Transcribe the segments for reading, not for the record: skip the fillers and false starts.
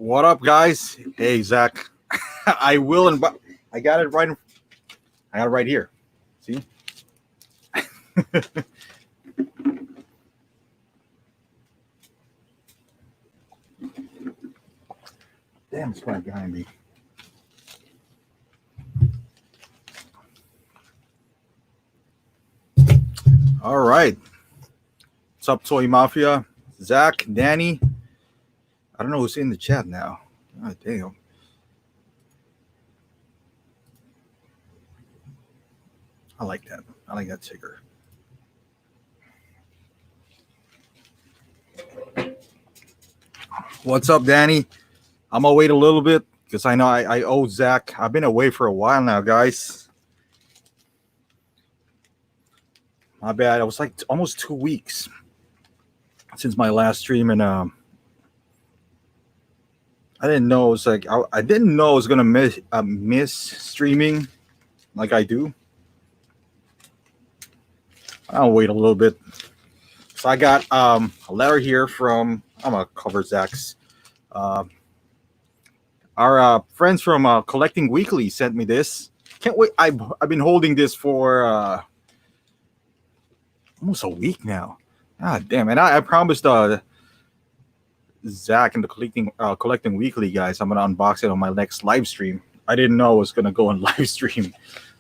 What up, guys? Hey, Zach. I will invite. I got it right. I got it right here. See? Damn, it's right behind me. All right. What's up, Toy Mafia? Zach, Danny. I don't know who's in the chat now. God damn. I like that. I like that ticker. What's up, Danny? I'm gonna wait a little bit because I know I owe Zach. I've been away for a while now, guys. My bad. I was like almost 2 weeks since my last stream, and I didn't know it was like I didn't know I was gonna miss streaming like I do. I'll wait a little bit. So I got a letter here from I'm gonna cover Zach's. Our friends from Collecting Weekly sent me this. Can't wait. I've been holding this for almost a week now. God damn! And I promised Zach and the Collecting Weekly guys I'm gonna unbox it on my next live stream. I didn't know I was gonna go on live stream.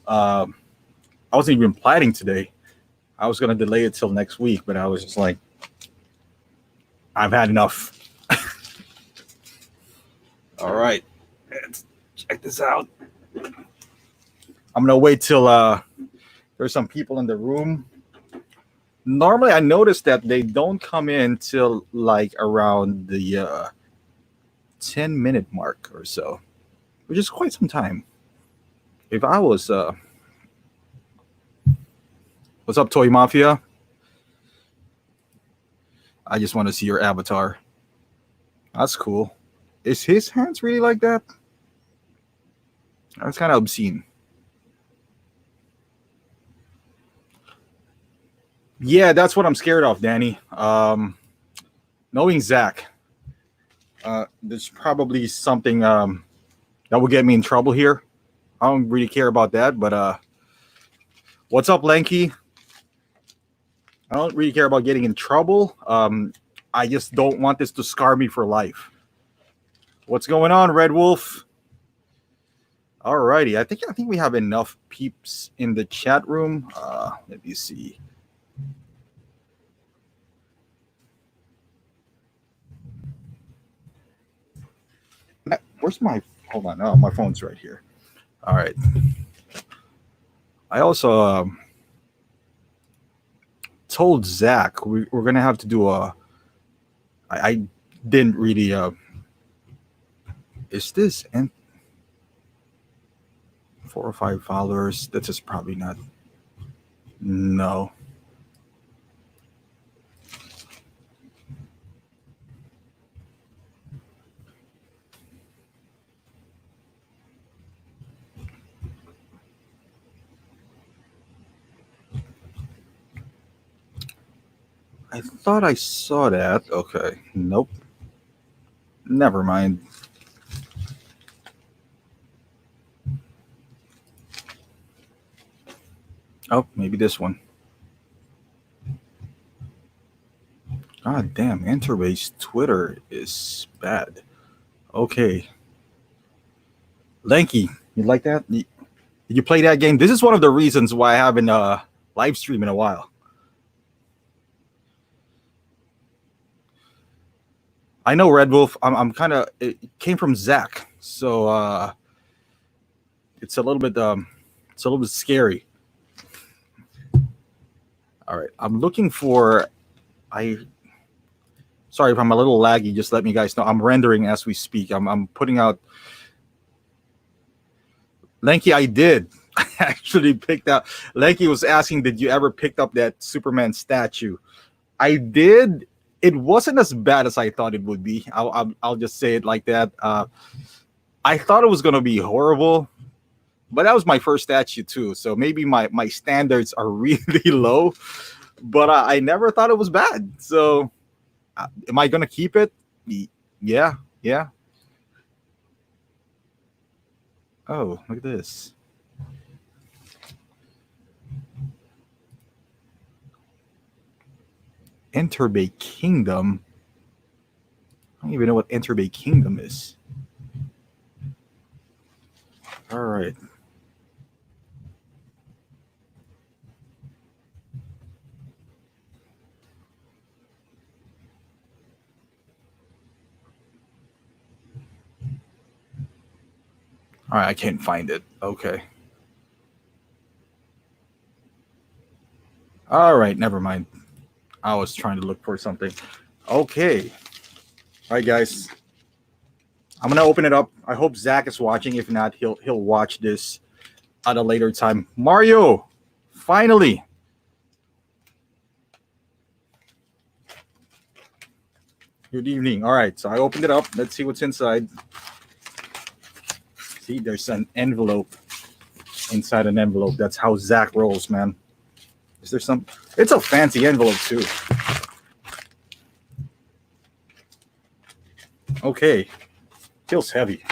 I wasn't even planning today. I was gonna delay it till next week, but I was just like, I've had enough. All right, let's check this out. I'm gonna wait till there's some people in the room. Normally, I notice that they don't come in till like around the 10-minute mark or so, which is quite some time. If I was, what's up, Toy Mafia? I just want to see your avatar. That's cool. Is his hands really like that? That's kind of obscene. Yeah, that's what I'm scared of, Danny. Knowing Zach, there's probably something that will get me in trouble here. I don't really care about that, but what's up, Lanky? I don't really care about getting in trouble. I just don't want this to scar me for life. What's going on, Red Wolf? Alrighty, I think we have enough peeps in the chat room. Let me see. Where's my? Hold on. Oh, my phone's right here. All right. I also told Zach we're gonna have to do a. I didn't really. Is this and 4 or 5 followers? That is probably not. No. I thought I saw that. Okay. Nope. Never mind. Oh, maybe this one. God damn, Interbase Twitter is bad. Okay. Lanky, you like that? Did you play that game? This is one of the reasons why I haven't live streamed in a while. I know, Red Wolf. I'm kind of. It came from Zach, so it's a little bit scary. All right, I'm looking for. Sorry if I'm a little laggy. Just let me guys know. I'm rendering as we speak. I'm putting out. Lanky, I did. I actually picked out. Lanky was asking, did you ever pick up that Superman statue? I did. It wasn't as bad as I thought it would be. I'll just say it like that. I thought it was gonna be horrible, but that was my first statue too. So maybe my standards are really low, but I never thought it was bad. So am I gonna keep it? Yeah. Oh, look at this. Enterbay Kingdom. I don't even know what Enterbay Kingdom is. All right. All right, I can't find it. Okay. All right, never mind. I was trying to look for something. Okay. All right, guys. I'm gonna open it up. I hope Zach is watching. If not, he'll watch this at a later time. Mario, finally. Good evening. All right, so I opened it up. Let's see what's inside. See, there's an envelope inside an envelope. That's how Zach rolls, man. Is there some? It's a fancy envelope too. Okay, feels heavy.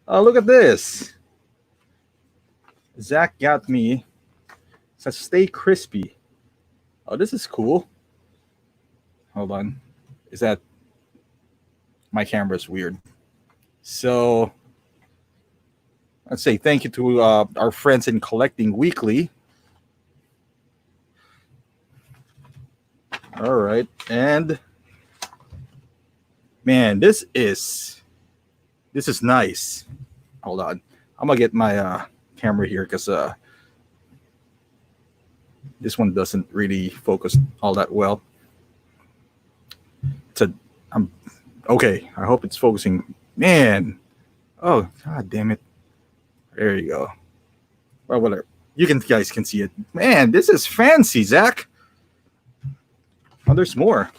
Oh, look at this. Zach got me. It says "Stay crispy." Oh, this is cool. Hold on. Is that my camera's weird? So let's say thank you to our friends in Collecting Weekly. All right, and man, this is nice. Hold on, I'm gonna get my camera here because this one doesn't really focus all that well. I'm okay. I hope it's focusing. Man, oh god damn it! There you go. Well, whatever. Guys can see it. Man, this is fancy, Zach. Oh, there's more.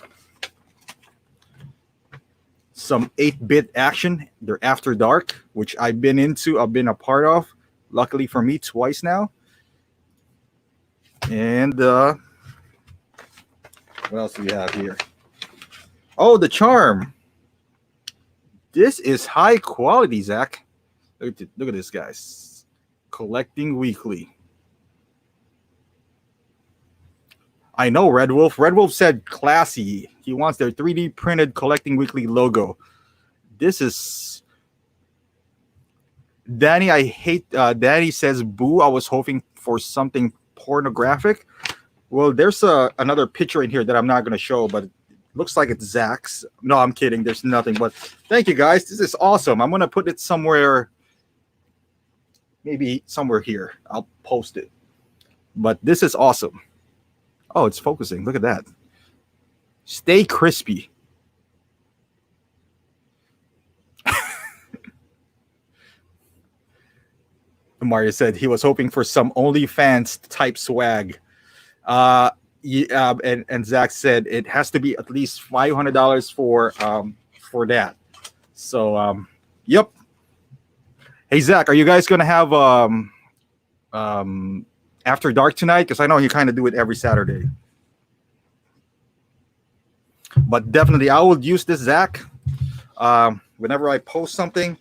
Some 8-bit action. They're After Dark, which I've been into. I've been a part of. Luckily for me, twice now. And what else do we have here? Oh, the charm. This is high quality, Zach. Look at this, guys. Collecting Weekly. I know, Red Wolf. Red Wolf said classy. He wants their 3D printed Collecting Weekly logo. This is Danny. I hate. Danny says, "Boo! I was hoping for something pornographic." Well, there's another picture in here that I'm not going to show, but it looks like it's Zach's. No, I'm kidding. There's nothing. But thank you, guys. This is awesome. I'm going to put it somewhere. Maybe somewhere here. I'll post it. But this is awesome. Oh, it's focusing. Look at that. Stay crispy. Mario said he was hoping for some OnlyFans type swag. Yeah, and Zach said it has to be at least $500 for that. So yep. Hey Zach, are you guys gonna have After Dark tonight? Because I know you kind of do it every Saturday. But definitely, I will use this, Zach. Whenever I post something.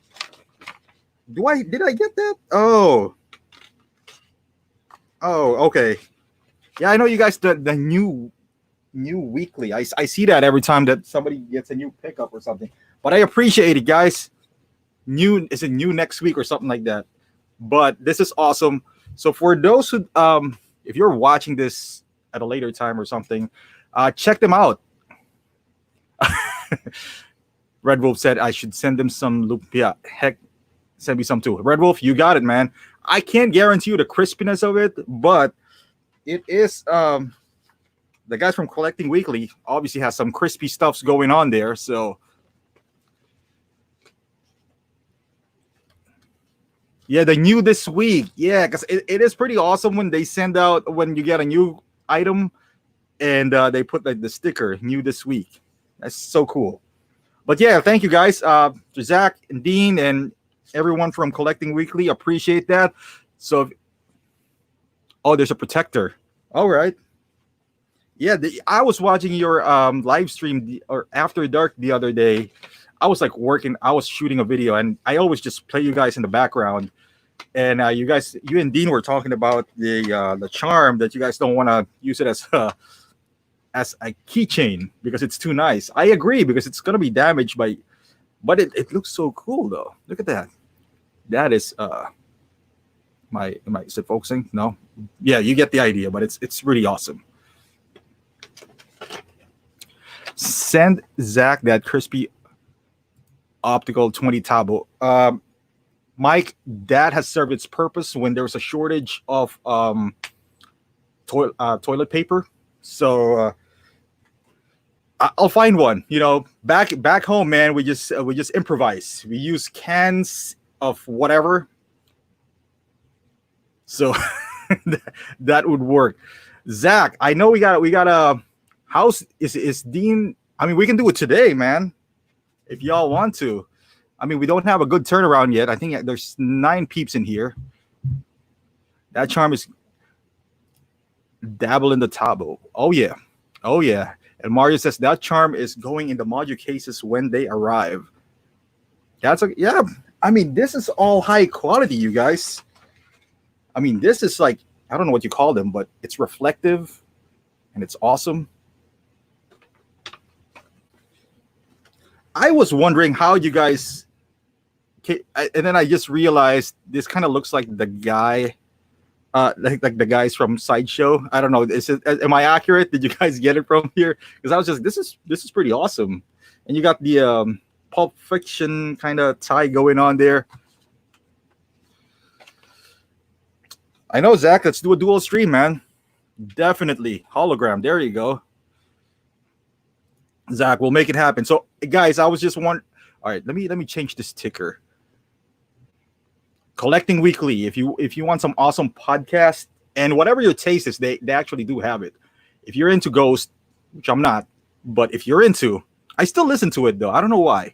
Did I get that? Oh, okay. Yeah, I know you guys. The new weekly. I see that every time that somebody gets a new pickup or something. But I appreciate it, guys. Is it new next week or something like that? But this is awesome. So for those who, if you're watching this at a later time or something, check them out. Red Wolf said I should send them some lumpia. Heck, send me some too. Red Wolf, you got it, man. I can't guarantee you the crispiness of it, but it is. The guys from Collecting Weekly obviously has some crispy stuffs going on there. So yeah, the new this week. Yeah, because it is pretty awesome when they send out when you get a new item and they put like the sticker new this week. That's so cool. But yeah, thank you guys, to Zach and Dean and everyone from Collecting Weekly. Appreciate that. So, there's a protector. All right. Yeah, I was watching your live stream or After Dark the other day. I was like working. I was shooting a video, and I always just play you guys in the background. And you and Dean were talking about the charm that you guys don't want to use it as a keychain because it's too nice. I agree because it's gonna be damaged by, but it looks so cool though. Look at that. That is is it focusing? No. Yeah, you get the idea, but it's really awesome. Send Zach that crispy optical 20 tabo. Mike, that has served its purpose when there was a shortage of toilet paper. So I'll find one. You know, back home, man, we just improvise. We use cans of whatever. So that would work. Zach, I know we got a house. Is Dean? I mean, we can do it today, man, if y'all want to. I mean, we don't have a good turnaround yet. I think there's 9 peeps in here. That charm is dabble in the tabo. Oh yeah. Oh yeah. And Mario says that charm is going in the module cases when they arrive. Yeah. I mean, this is all high quality, you guys. I mean, this is like, I don't know what you call them, but it's reflective and it's awesome. I was wondering how you guys, and then I just realized this kind of looks like the guy, like the guys from Sideshow. I don't know. Am I accurate? Did you guys get it from here? Because I was just, this is pretty awesome. And you got the Pulp Fiction kind of tie going on there. I know, Zach. Let's do a dual stream, man. Definitely hologram. There you go. Zach, we'll make it happen. So, guys, I was just one. All right, let me change this ticker. Collecting Weekly. If you want some awesome podcast and whatever your taste is, they actually do have it. If you're into Ghost, which I'm not, but if you're into, I still listen to it though. I don't know why.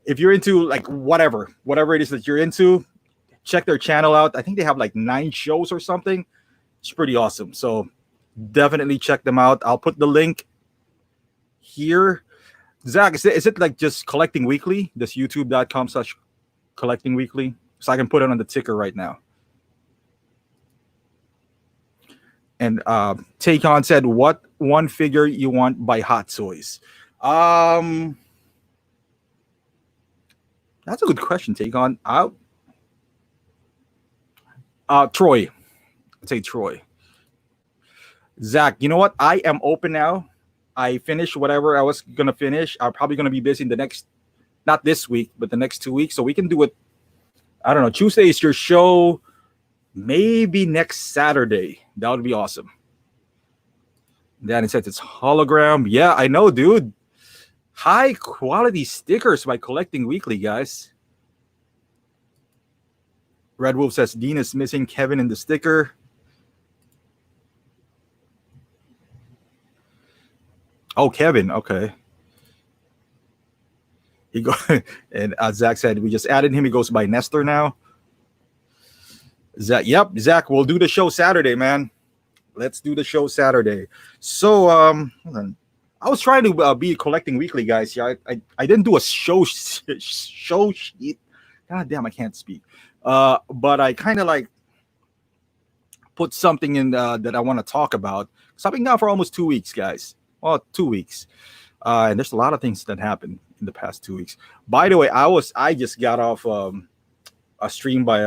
If you're into like whatever it is that you're into, check their channel out. I think they have like 9 shows or something. It's pretty awesome. So definitely check them out. I'll put the link here. Zach, is it like just Collecting Weekly? This youtube.com/Collecting Weekly? So I can put it on the ticker right now. And Take On said, what one figure you want by Hot Toys? That's a good question, Take On. Troy. I'd say Troy. Zach, you know what? I am open now. I finished whatever I was going to finish. I'm probably going to be busy in the next, not this week, but the next 2 weeks. So we can do it. I don't know. Tuesday is your show. Maybe next Saturday. That would be awesome. Danny says it's hologram. Yeah, I know, dude. High quality stickers by Collecting Weekly, guys. Red Wolf says Dean is missing Kevin in the sticker. Oh, Kevin. Okay. He go and Zach said we just added him. He goes by Nestor now. Zach, yep, Zach, we'll do the show Saturday, man. Let's do the show Saturday. So, hold on. I was trying to be Collecting Weekly, guys. Yeah, I didn't do a show sheet. God damn, I can't speak. But I kind of like put something in that I want to talk about. So I've been down for almost 2 weeks, guys. Well, 2 weeks. And there's a lot of things that happened in the past 2 weeks. By the way, I just got off a stream by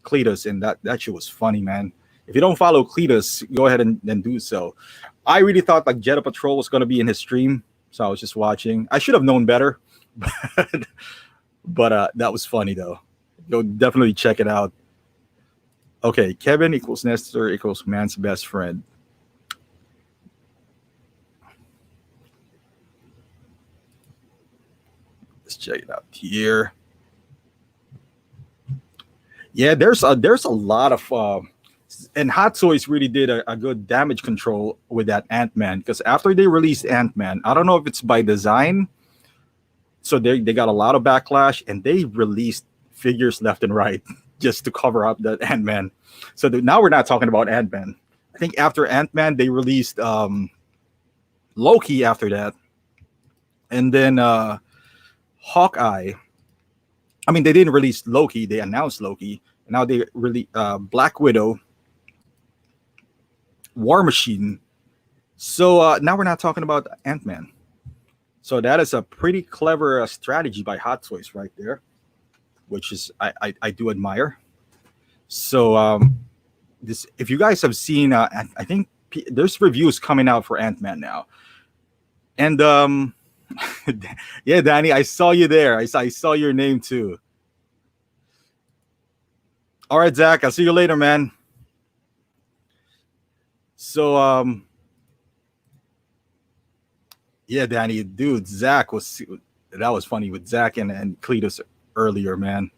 Cletus, and that shit was funny, man. If you don't follow Cletus, go ahead and do so. I really thought like Jetta Patrol was going to be in his stream, so I was just watching. I should have known better, but that was funny though. Go definitely check it out. Okay, Kevin equals Nestor equals man's best friend. Let's check it out here. Yeah, there's a lot of and Hot Toys really did a good damage control with that Ant-Man, because after they released Ant-Man, I don't know if it's by design, so they got a lot of backlash, and they released figures left and right just to cover up that Ant-Man. So now we're not talking about Ant-Man. I think after Ant-Man they released Loki after that, and then Hawkeye. I mean, they didn't release Loki; they announced Loki. And now they really Black Widow, War Machine. So now we're not talking about Ant Man. So that is a pretty clever strategy by Hot Toys right there, which is I do admire. So this, if you guys have seen, I think there's reviews coming out for Ant Man now, and yeah, Danny, I saw you there. I saw your name too. All right, Zach, I'll see you later, man. So yeah, Danny, dude, Zach was that was funny with Zach and Cletus earlier, man.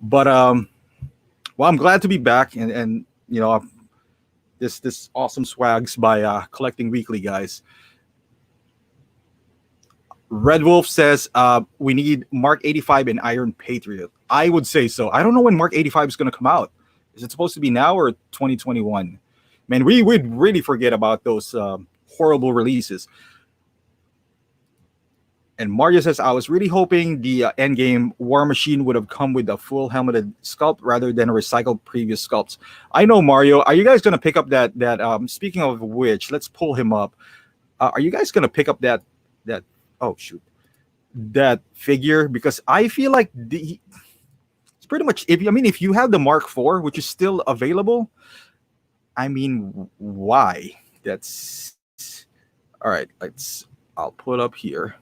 But well, I'm glad to be back, and you know, this awesome swags by collecting weekly, guys. Red Wolf says we need Mark 85 and Iron Patriot. I would say so. I don't know when Mark 85 is going to come out. Is it supposed to be now or 2021? Man, we would really forget about those horrible releases. And Mario says, I was really hoping the Endgame War Machine would have come with a full helmeted sculpt rather than a recycled previous sculpts. I know, Mario. Are you guys going to pick up that speaking of which, let's pull him up. Are you guys going to pick up that oh shoot, that figure? Because I feel like it's pretty much, if you have the Mark IV, which is still available, I mean, why? That's all right. I'll put up here.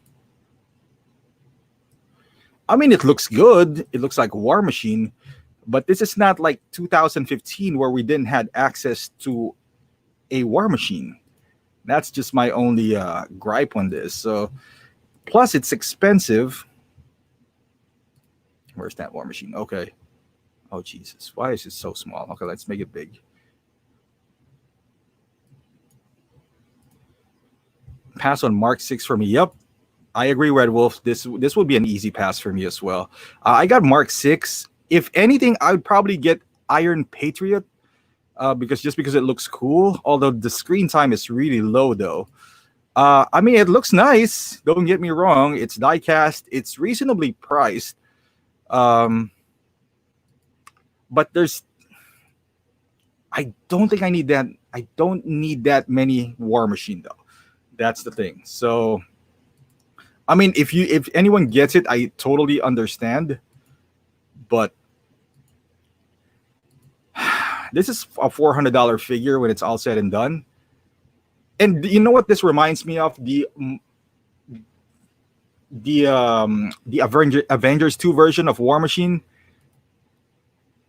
I mean, it looks good. It looks like War Machine, but this is not like 2015 where we didn't have access to a War Machine. That's just my only gripe on this. So, plus it's expensive. Where's that War Machine? Okay. Oh Jesus, why is it so small? Okay, let's make it big. Pass on Mark 6 for me. Yep, I agree, Red Wolf. This would be an easy pass for me as well. I got Mark 6. If anything, I would probably get Iron Patriot because it looks cool. Although the screen time is really low, though. I mean, it looks nice. Don't get me wrong. It's diecast. It's reasonably priced. But I don't think I need that. I don't need that many War Machine though. That's the thing. So, I mean, if anyone gets it, I totally understand. But this is a $400 figure when it's all said and done. And you know what this reminds me of? The Avengers 2 version of War Machine.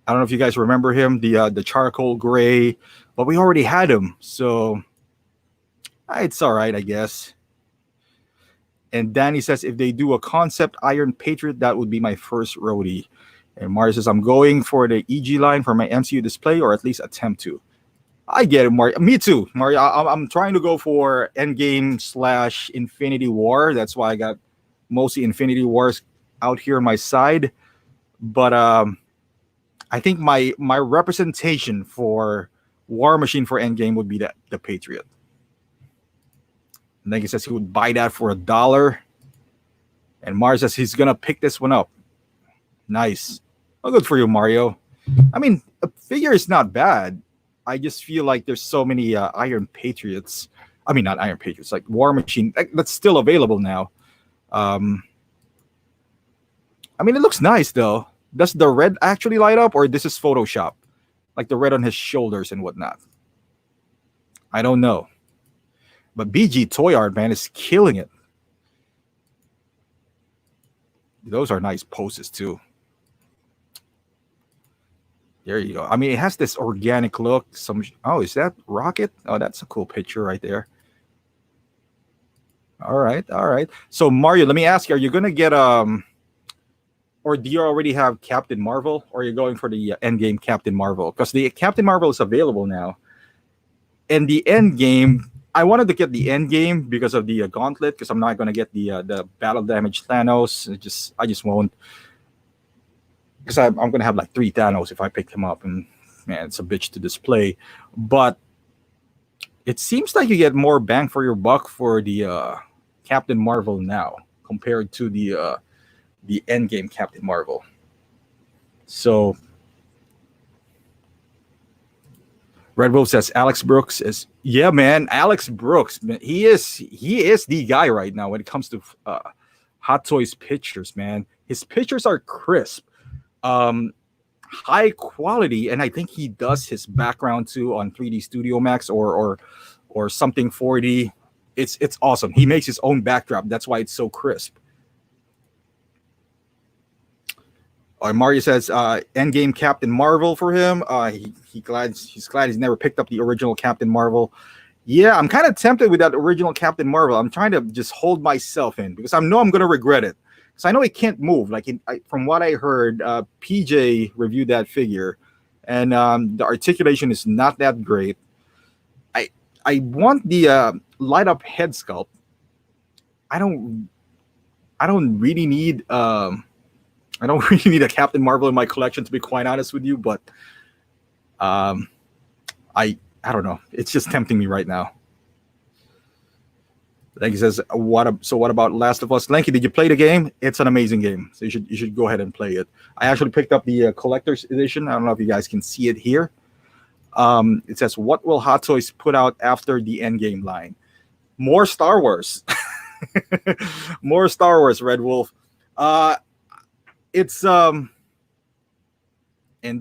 I don't know if you guys remember him, the charcoal gray, but we already had him, so it's all right, I guess. And Danny says, if they do a concept Iron Patriot, that would be my first roadie. And Mario says, I'm going for the EG line for my MCU display, or at least attempt to. I get it, Mario. Me too, Mario. I'm trying to go for Endgame / Infinity War. That's why I got mostly Infinity Wars out here on my side. But I think my representation for War Machine for Endgame would be the Patriot. And then he says he would buy that for $1. And Mario says he's gonna pick this one up. Nice. Well, good for you, Mario. I mean, a figure is not bad. I just feel like there's so many Iron Patriots. I mean, not Iron Patriots, like War Machine that's still available now. I mean, it looks nice though. Does the red actually light up, or this is Photoshop? Like the red on his shoulders and whatnot. I don't know. But BG Toy Art, man, is killing it. Those are nice poses too. There you go. I mean, it has this organic look. Is that Rocket? Oh, that's a cool picture right there. All right, all right. So Mario, let me ask you: are you gonna get or do you already have Captain Marvel, or are you going for the Endgame Captain Marvel? Because the Captain Marvel is available now, and the Endgame. I wanted to get the Endgame because of the Gauntlet, because I'm not gonna get the Battle Damage Thanos. I just won't. Because I'm going to have like 3 Thanos if I pick him up, and man, it's a bitch to display. But It seems like you get more bang for your buck for the Captain Marvel now compared to the Endgame Captain Marvel. So Red Wolf says Alex Brooks is, yeah, man. Alex Brooks, man, he is the guy right now when it comes to Hot Toys pictures, man. His pictures are crisp, um, high quality, and I think he does his background too on 3D Studio Max or something 4D. It's awesome. He makes his own backdrop. That's why it's so crisp. Mario says Endgame Captain Marvel for him. He's glad he's never picked up the original Captain Marvel. Yeah, I'm kind of tempted with that original Captain Marvel. I'm trying to just hold myself in because I know I'm going to regret it. Because I know it can't move. Like from what I heard, PJ reviewed that figure, and the articulation is not that great. I I want the light up head sculpt. I don't I don't really need I don't really need a Captain Marvel in my collection to be quite honest with you, but um, I don't know. It's just tempting me right now. Lanky says, what about Last of Us?" Lanky, did you play the game? It's an amazing game, so you should go ahead and play it. I actually picked up the collector's edition. I don't know if you guys can see it here. It says, "What will Hot Toys put out after the Endgame line?" More Star Wars. More Star Wars. Red Wolf. Uh, it's And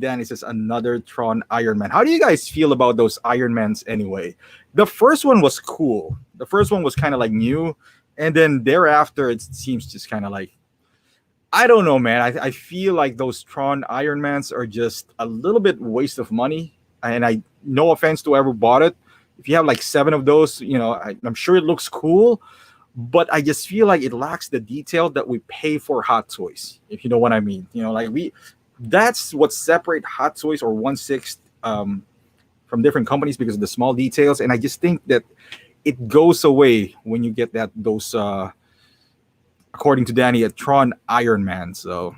then it says another Tron Iron Man. How do you guys feel about those Iron Mans anyway? The first one was cool. The first one was kind of like new, and then thereafter it seems just kind of like, I don't know, man. I feel like those Tron Iron Mans are just a little bit waste of money. And I, no offense to whoever bought it, if you have like 7 of those, I'm sure it looks cool, but I just feel like it lacks the detail that we pay for Hot Toys, if you know what I mean. That's what separate Hot Toys or 1/6 from different companies because of the small details. And I just think that it goes away when you get those according to Danny, a Tron Iron Man. So,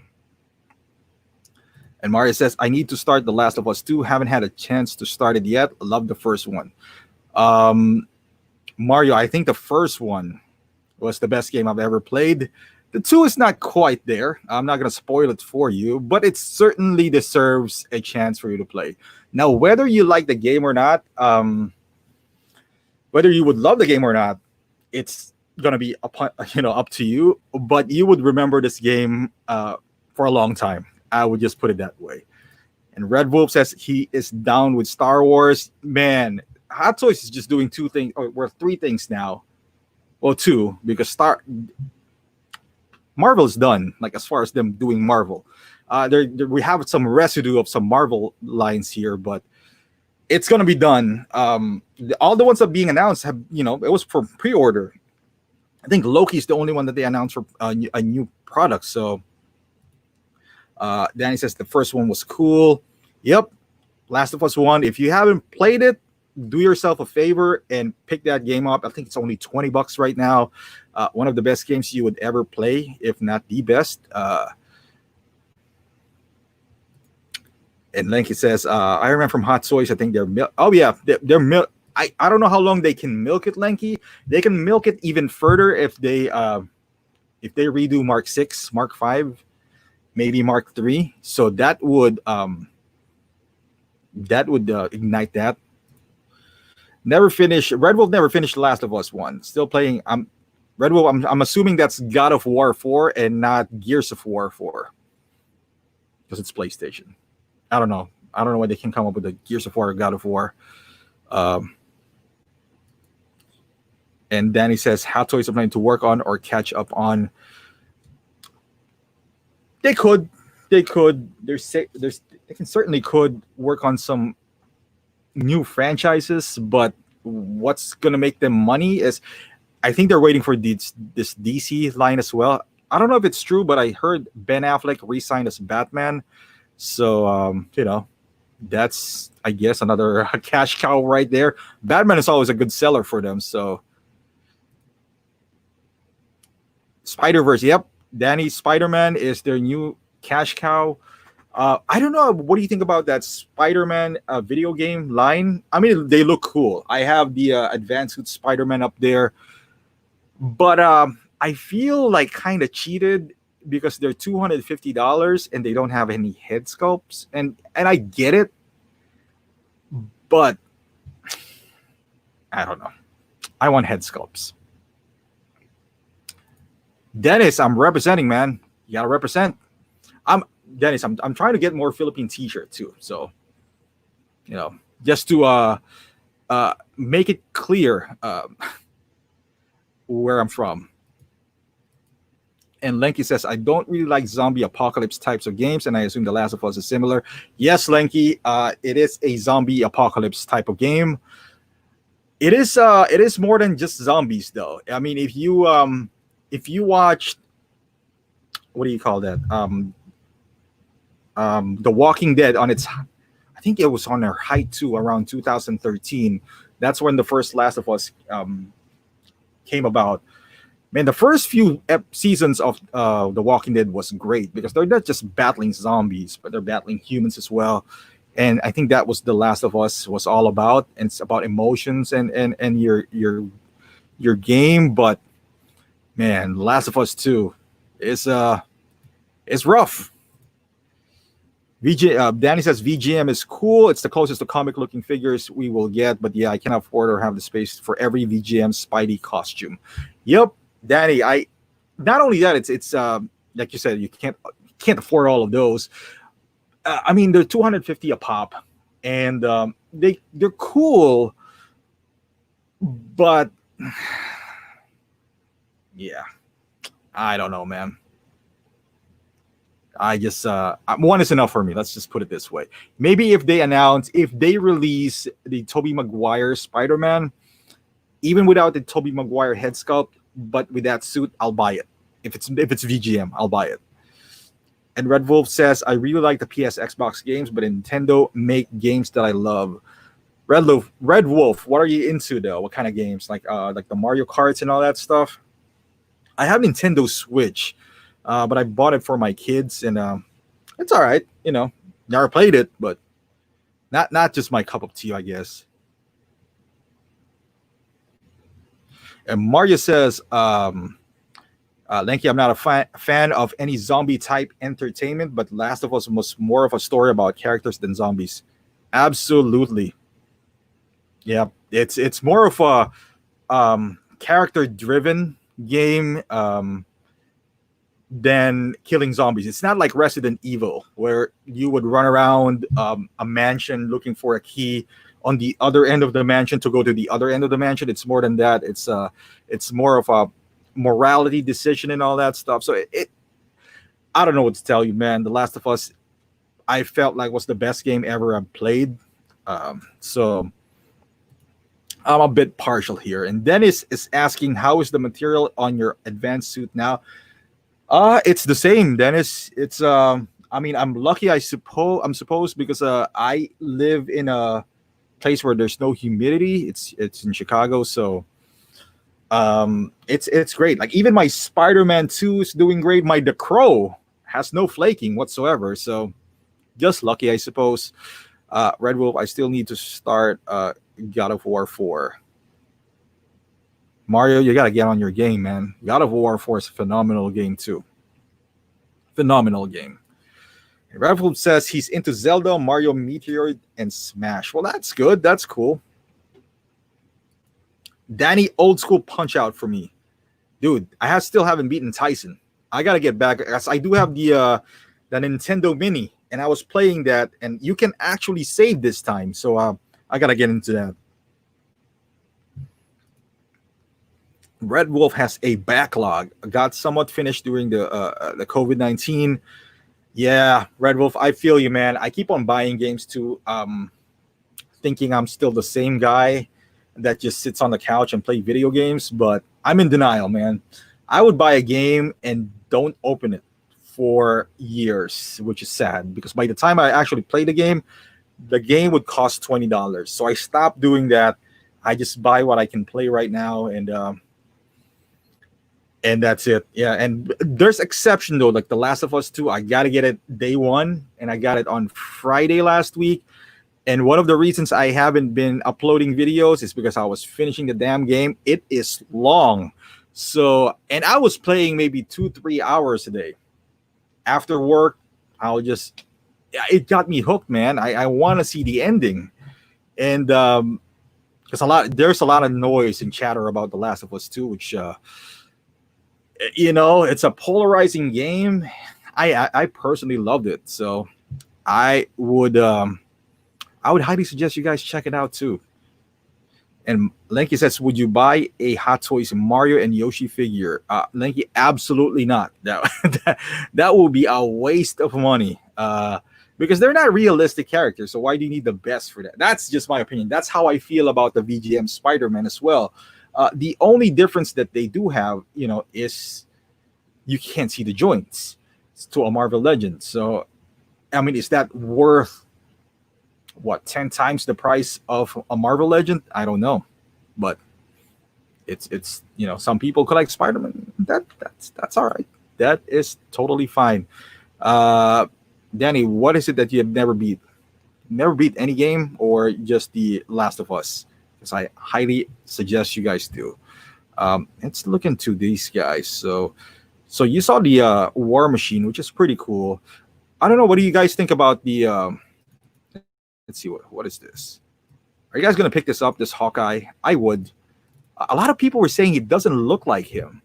and Mario says, "I need to start The Last of Us 2. Haven't had a chance to start it yet. Love the first one." Um, Mario, I think the first one was the best game I've ever played. The 2 is not quite there. I'm not going to spoil it for you, but it certainly deserves a chance for you to play. Now, whether you like the game or not, whether you would love the game or not, it's gonna be up to you. But you would remember this game for a long time. I would just put it that way. And Red Wolf says he is down with Star Wars. Man, Hot Toys is just doing 2 things, or 3 things now. Well, 2, because Marvel's done. Like as far as them doing Marvel, we have some residue of some Marvel lines here, but it's gonna be done. All the ones that are being announced have, it was for pre-order. I think Loki's the only one that they announced for a new product. So Danny says the first one was cool. Yep, Last of Us 1. If you haven't played it, do yourself a favor and pick that game up. I think it's only $20 right now. One of the best games you would ever play, if not the best. And Lanky says, "I remember from Hot Toys. I think they're oh yeah, they're milk. I don't know how long they can milk it, Lanky. They can milk it even further if they redo Mark 6, Mark 5, maybe Mark 3. So that would ignite that. Red Wolf never finished The Last of Us 1. Still playing. Red Wolf. I'm assuming that's God of War 4 and not Gears of War 4 because it's PlayStation. I don't know. I don't know why they can come up with the Gears of War or God of War. And Danny says Hot Toys are planning to work on or catch up on. They could. They can certainly could work on some new franchises, but what's gonna make them money is, I think they're waiting for this DC line as well. I don't know if it's true, but I heard Ben Affleck re-signed as Batman. So that's, I guess, another cash cow right there. Batman is always a good seller for them. So Spider-Verse, yep. Danny, Spider-Man is their new cash cow. I don't know. What do you think about that Spider-Man video game line? I mean, they look cool. I have the advanced suit Spider-Man up there, but I feel like kind of cheated because they're $250 and they don't have any head sculpts, and I get it, but I don't know. I want head sculpts. Dennis, I'm representing, man. You gotta represent. I'm Dennis. I'm trying to get more Philippine T-shirt too. So you know, just to make it clear where I'm from. And Lenky says, I don't really like zombie apocalypse types of games, and I assume The Last of Us is similar. Yes, Lenky, it is a zombie apocalypse type of game. It is more than just zombies though. I mean, if you watch, what do you call that? The Walking Dead on its, I think it was on their height too, around 2013. That's when the first Last of Us came about. Man, the first few seasons of The Walking Dead was great because they're not just battling zombies, but they're battling humans as well. And I think that was The Last of Us was all about. And it's about emotions and your game. But man, Last of Us 2 is rough. Danny says VGM is cool. It's the closest to comic looking figures we will get, but yeah, I can't afford or have the space for every VGM Spidey costume. Yep, Danny. I not only that, it's like you said, you can't afford all of those. I mean, they're 250 a pop, and they're cool, but yeah, I don't know, man. I just one is enough for me. Let's just put it this way. Maybe if they release the Tobey Maguire Spider-Man, even without the Tobey Maguire head sculpt, but with that suit, I'll buy it. If it's VGM, I'll buy it. And Red Wolf says, I really like the PS Xbox games, but Nintendo make games that I love. Red Wolf, what are you into though? What kind of games? Like the Mario Karts and all that stuff? I have Nintendo Switch, but I bought it for my kids, and it's all right. Never played it, but not just my cup of tea, I guess. And Mario says, Lenky, I'm not a fan of any zombie type entertainment, but Last of Us was more of a story about characters than zombies. Absolutely. Yeah, it's more of a character driven game than killing zombies. It's not like Resident Evil where you would run around a mansion looking for a key on the other end of the mansion to go to the other end of the mansion. It's more than that. It's more of a morality decision and all that stuff. So I don't know what to tell you, man. The Last of Us, I felt like was the best game ever I've played. So I'm a bit partial here. And Dennis is asking, how is the material on your advanced suit now? It's the same, Dennis. It's I mean, I'm lucky, I'm supposed because I live in a place where there's no humidity. It's in Chicago, so it's great. Like even my Spider-Man 2 is doing great. My The Crow has no flaking whatsoever. So just lucky, I suppose. Red Wolf, I still need to start God of War 4. Mario, you gotta get on your game, man. God of War 4 is a phenomenal game too. Phenomenal game. Red Wolf says he's into Zelda, Mario, Meteor, and Smash. Well, that's good. That's cool. Danny, old school Punch Out for me, dude. Still haven't beaten Tyson. I gotta get back. I do have the Nintendo Mini, and I was playing that, and you can actually save this time. So I gotta get into that. Red Wolf has a backlog. Got somewhat finished during the COVID-19. Yeah, Red Wolf, I feel you, man. I keep on buying games too, thinking I'm still the same guy that just sits on the couch and play video games, but I'm in denial, man. I would buy a game and don't open it for years, which is sad because by the time I actually play the game would cost $20. So I stopped doing that. I just buy what I can play right now, and and that's it. Yeah, and there's exception though, like The Last of Us 2. I gotta get it day one, and I got it on Friday last week. And one of the reasons I haven't been uploading videos is because I was finishing the damn game. It is long. So, and I was playing maybe 2, 3 hours a day. After work, I'll just, yeah, it got me hooked, man. I want to see the ending. And because there's a lot of noise and chatter about The Last of Us 2, which, it's a polarizing game. I personally loved it. So I would, I would highly suggest you guys check it out too. And Lenky says, "Would you buy a Hot Toys Mario and Yoshi figure?" Lenky, absolutely not. That will be a waste of money. Because they're not realistic characters. So why do you need the best for that? That's just my opinion. That's how I feel about the VGM Spider-Man as well. The only difference that they do have, is you can't see the joints to a Marvel Legend. So, I mean, is that worth what 10 times the price of a Marvel Legend? I don't know, but it's some people collect Spider-Man. That's all right. That is totally fine. Danny, what is it that you have never beat? Never beat any game, or just The Last of Us? Because I highly suggest you guys do. Let's look into these guys. So you saw the War Machine, which is pretty cool. I don't know. What do you guys think about the? Let's see, what is this? Are you guys gonna pick this up? This Hawkeye? I would. A lot of people were saying it doesn't look like him.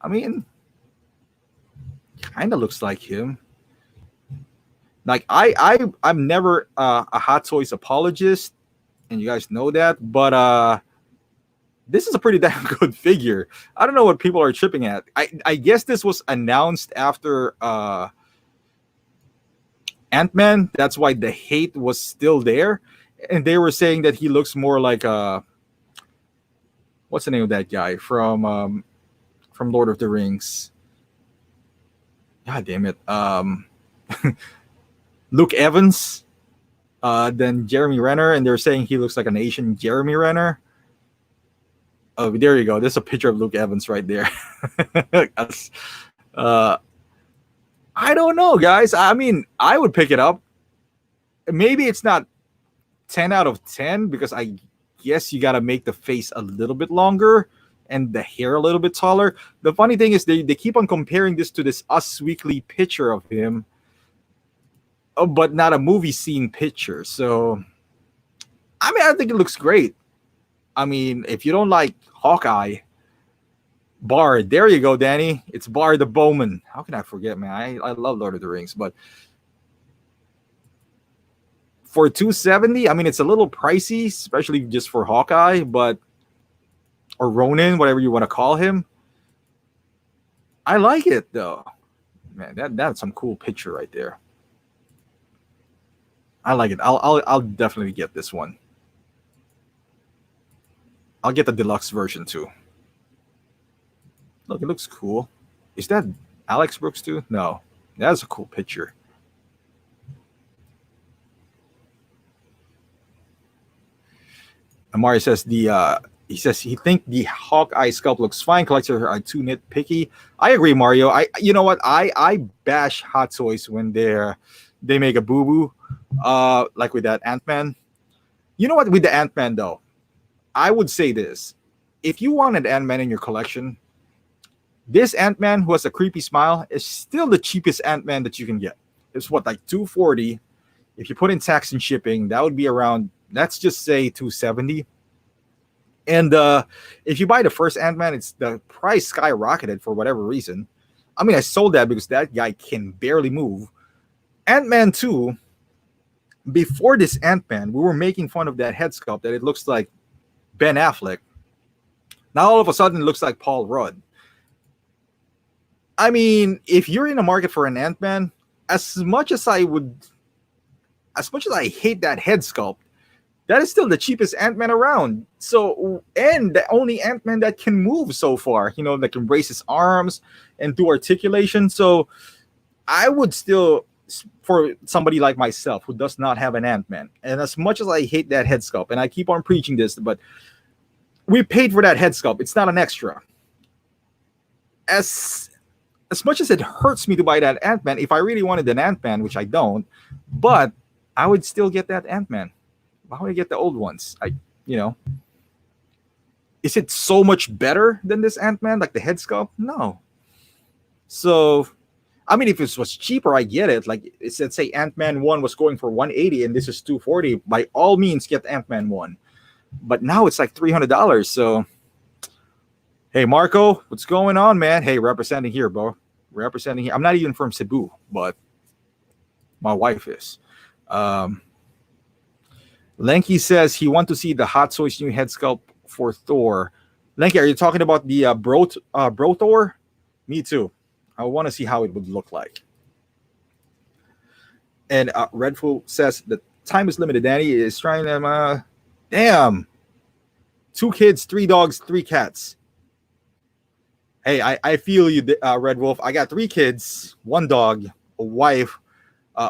I mean, kind of looks like him. Like I'm never a Hot Toys apologist, and you guys know that. But this is a pretty damn good figure. I don't know what people are tripping at. I guess this was announced after Ant-Man. That's why the hate was still there, and they were saying that he looks more like what's the name of that guy from Lord of the Rings? God damn it. Luke Evans than Jeremy Renner, and they're saying he looks like an Asian Jeremy Renner. Oh, there you go. There's a picture of Luke Evans right there. I don't know, guys. I mean, I would pick it up. Maybe it's not 10 out of 10 because I guess you got to make the face a little bit longer and the hair a little bit taller. The funny thing is they keep on comparing this to this Us Weekly picture of him, but not a movie scene picture. So, I mean, I think it looks great. I mean, if you don't like Hawkeye, Bard, there you go, Danny. It's Bard the Bowman. How can I forget, man? I love Lord of the Rings, but for $270, I mean, it's a little pricey, especially just for Hawkeye, or Ronin, whatever you want to call him. I like it though, man. That's some cool picture right there. I like it. I'll definitely get this one. I'll get the deluxe version too. Look, it looks cool. Is that Alex Brooks too? No, that's a cool picture. Amari says he think the Hawkeye sculpt looks fine. Collectors are too nitpicky. I agree, Mario. You know what? I bash Hot Toys when they make a boo boo, like with that Ant-Man. You know what? With the Ant-Man though, I would say this: if you want an Ant-Man in your collection, this Ant-Man who has a creepy smile is still the cheapest Ant-Man that you can get. It's what, like $240. If you put in tax and shipping, that would be around, let's just say $270. And if you buy the first Ant-Man, it's the price skyrocketed for whatever reason. I mean, I sold that because that guy can barely move. Ant-Man 2, before this Ant-Man, we were making fun of that head sculpt that it looks like Ben Affleck. Now all of a sudden it looks like Paul Rudd. I mean, if you're in the market for an Ant-Man, as much as I hate that head sculpt, that is still the cheapest Ant-Man around. So, and the only Ant-Man that can move so far, that can raise his arms and do articulation. So I would still, for somebody like myself who does not have an Ant-Man, and as much as I hate that head sculpt, and I keep on preaching this, but we paid for that head sculpt. It's not an extra. as as much as it hurts me to buy that Ant-Man, if I really wanted an Ant-Man, which I don't, but I would still get that Ant-Man. Why would I get the old ones? You know, is it so much better than this Ant-Man, like the head sculpt? No. So, I mean, if it was cheaper, I get it. Like, let's say Ant-Man 1 was going for 180 and this is 240. By all means, get Ant-Man 1. But now it's like $300. So, hey, Marco, what's going on, man? Hey, representing here, bro. Representing here. I'm not even from Cebu, but my wife is. Lenky says he wants to see the Hot Toys new head sculpt for Thor. Lenky, are you talking about the Bro Thor? Me too. I want to see how it would look like. And Redful says the time is limited. Danny is trying them. Damn. 2 kids, 3 dogs, 3 cats. Hey, I feel you, Red Wolf. I got 3 kids, 1 dog, a wife,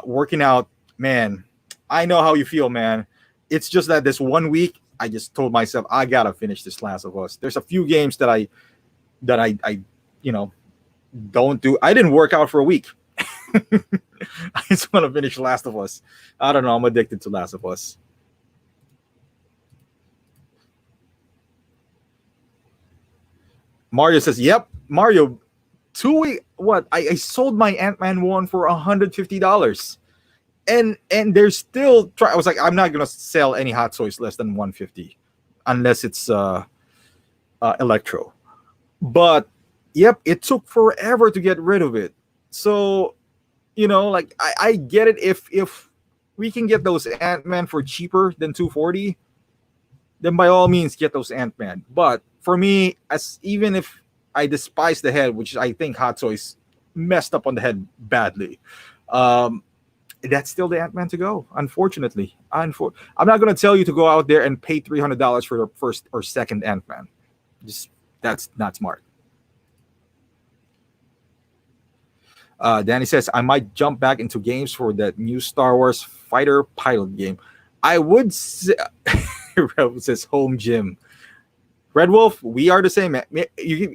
working out. Man, I know how you feel, man. It's just that this 1 week, I just told myself I gotta finish this Last of Us. There's a few games that I don't do. I didn't work out for a week. I just want to finish Last of Us. I don't know. I'm addicted to Last of Us. Mario says, "Yep, Mario. 2 week. What? I sold my Ant-Man 1 for $150, and they're still trying. I was like, I'm not gonna sell any Hot Toys less than 150, unless it's Electro. But yep, it took forever to get rid of it. So, like I get it. If we can get those Ant-Man for cheaper than 240, then by all means get those Ant-Man. But for me, even if I despise the head, which I think Hot Toys messed up on the head badly, that's still the Ant-Man to go. Unfortunately, I'm not going to tell you to go out there and pay $300 for the first or second Ant-Man. That's not smart. Danny says, I might jump back into games for that new Star Wars fighter pilot game. I would say, Red says home gym. Red Wolf, we are the same, man.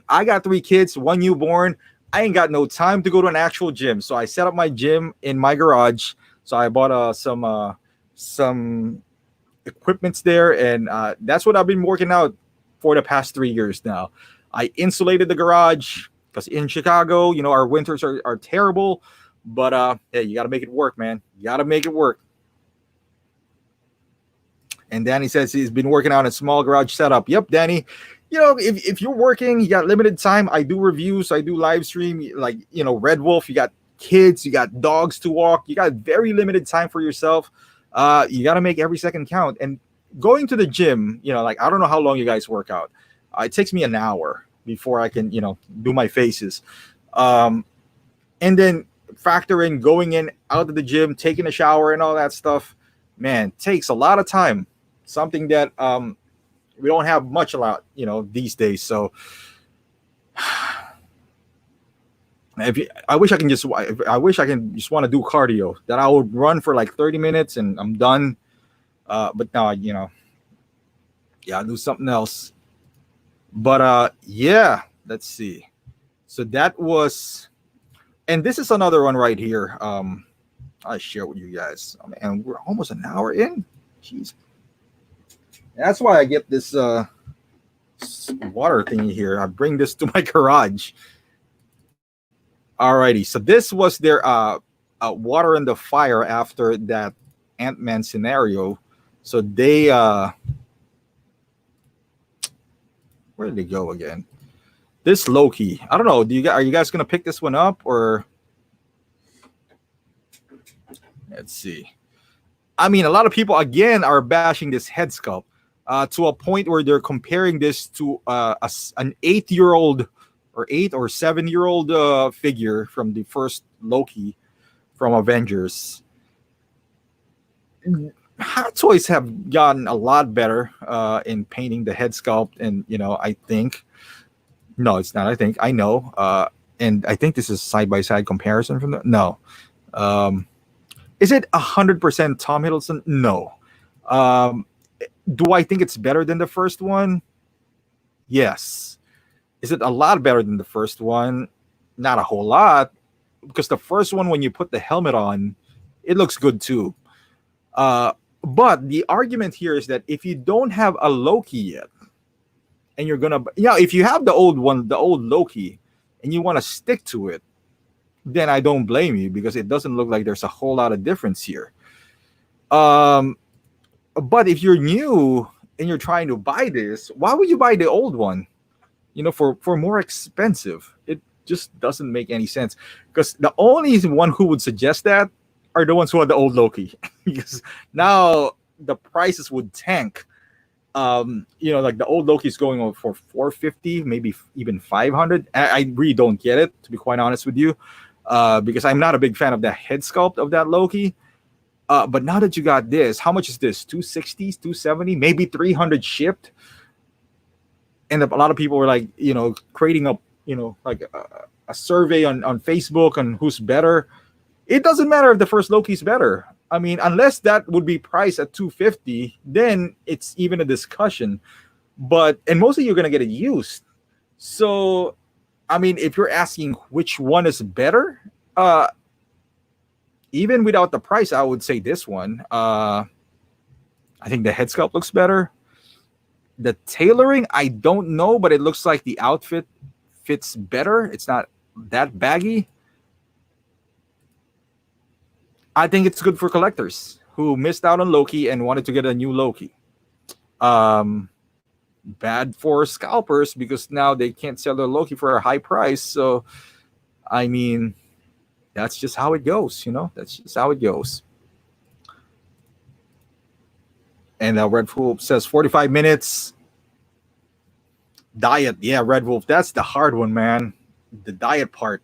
I got 3 kids, 1 newborn. I ain't got no time to go to an actual gym. So I set up my gym in my garage. So I bought some equipments there. And that's what I've been working out for the past 3 years now. I insulated the garage because in Chicago, our winters are terrible. But hey, you got to make it work, man. You got to make it work. And Danny says he's been working out in a small garage setup. Yep, Danny. If you're working, you got limited time. I do reviews. I do live stream. Like, Red Wolf, you got kids, you got dogs to walk. You got very limited time for yourself. You got to make every second count. And going to the gym, I don't know how long you guys work out. It takes me an hour before I can, do my faces. And then factor in going in, out of the gym, taking a shower and all that stuff. Man, takes a lot of time. Something that we don't have much about, these days. So I wish I can just want to do cardio. That I would run for like 30 minutes and I'm done. But now, I'll do something else. But yeah, let's see. So that was, and this is another one right here. I'll share with you guys. And we're almost an hour in. Jeez. That's why I get this water thingy here. I bring this to my garage. Alrighty. So this was their water in the fire after that Ant-Man scenario. So they where did they go again? This Loki. I don't know. Are you guys gonna pick this one up or? Let's see. I mean, a lot of people again are bashing this head sculpt to a point where they're comparing this to an 8-year-old or 8 or 7-year-old figure from the first Loki from Avengers. Hot Toys have gotten a lot better in painting the head sculpt, and I think no, it's not. I know, and I think this is side-by-side comparison from the no. Is it 100% Tom Hiddleston? No. Do I think it's better than the first one? Yes. Is it a lot better than the first one? Not a whole lot, because the first one, when you put the helmet on, it looks good too. Uh, but the argument here is that if you don't have a Loki yet, and you're gonna, yeah, if you have the old one, the old Loki, and you want to stick to it, then I don't blame you, because it doesn't look like there's a whole lot of difference here. Um, but if you're new and you're trying to buy this, why would you buy the old one? For more expensive. It just doesn't make any sense, because the only one who would suggest that are the ones who are the old Loki, because now the prices would tank. Like the old Loki is going on for 450, maybe even 500. I really don't get it, to be quite honest with you, because I'm not a big fan of the head sculpt of that Loki. But now that you got this, how much is this? 260s, 270, maybe 300 shipped. And a lot of people were like, creating up, like a survey on Facebook on who's better. It doesn't matter if the first Loki's better. I mean, unless that would be priced at 250, then it's even a discussion. And mostly you're gonna get it used. So, I mean, if you're asking which one is better, even without the price, I would say this one. I think the head sculpt looks better. The tailoring, I don't know, but it looks like the outfit fits better. It's not that baggy. I think it's good for collectors who missed out on Loki and wanted to get a new Loki. Bad for scalpers, because now they can't sell their Loki for a high price. So, I mean, that's just how it goes, That's just how it goes. And Red Wolf says 45 minutes. Diet. Yeah, Red Wolf. That's the hard one, man. The diet part.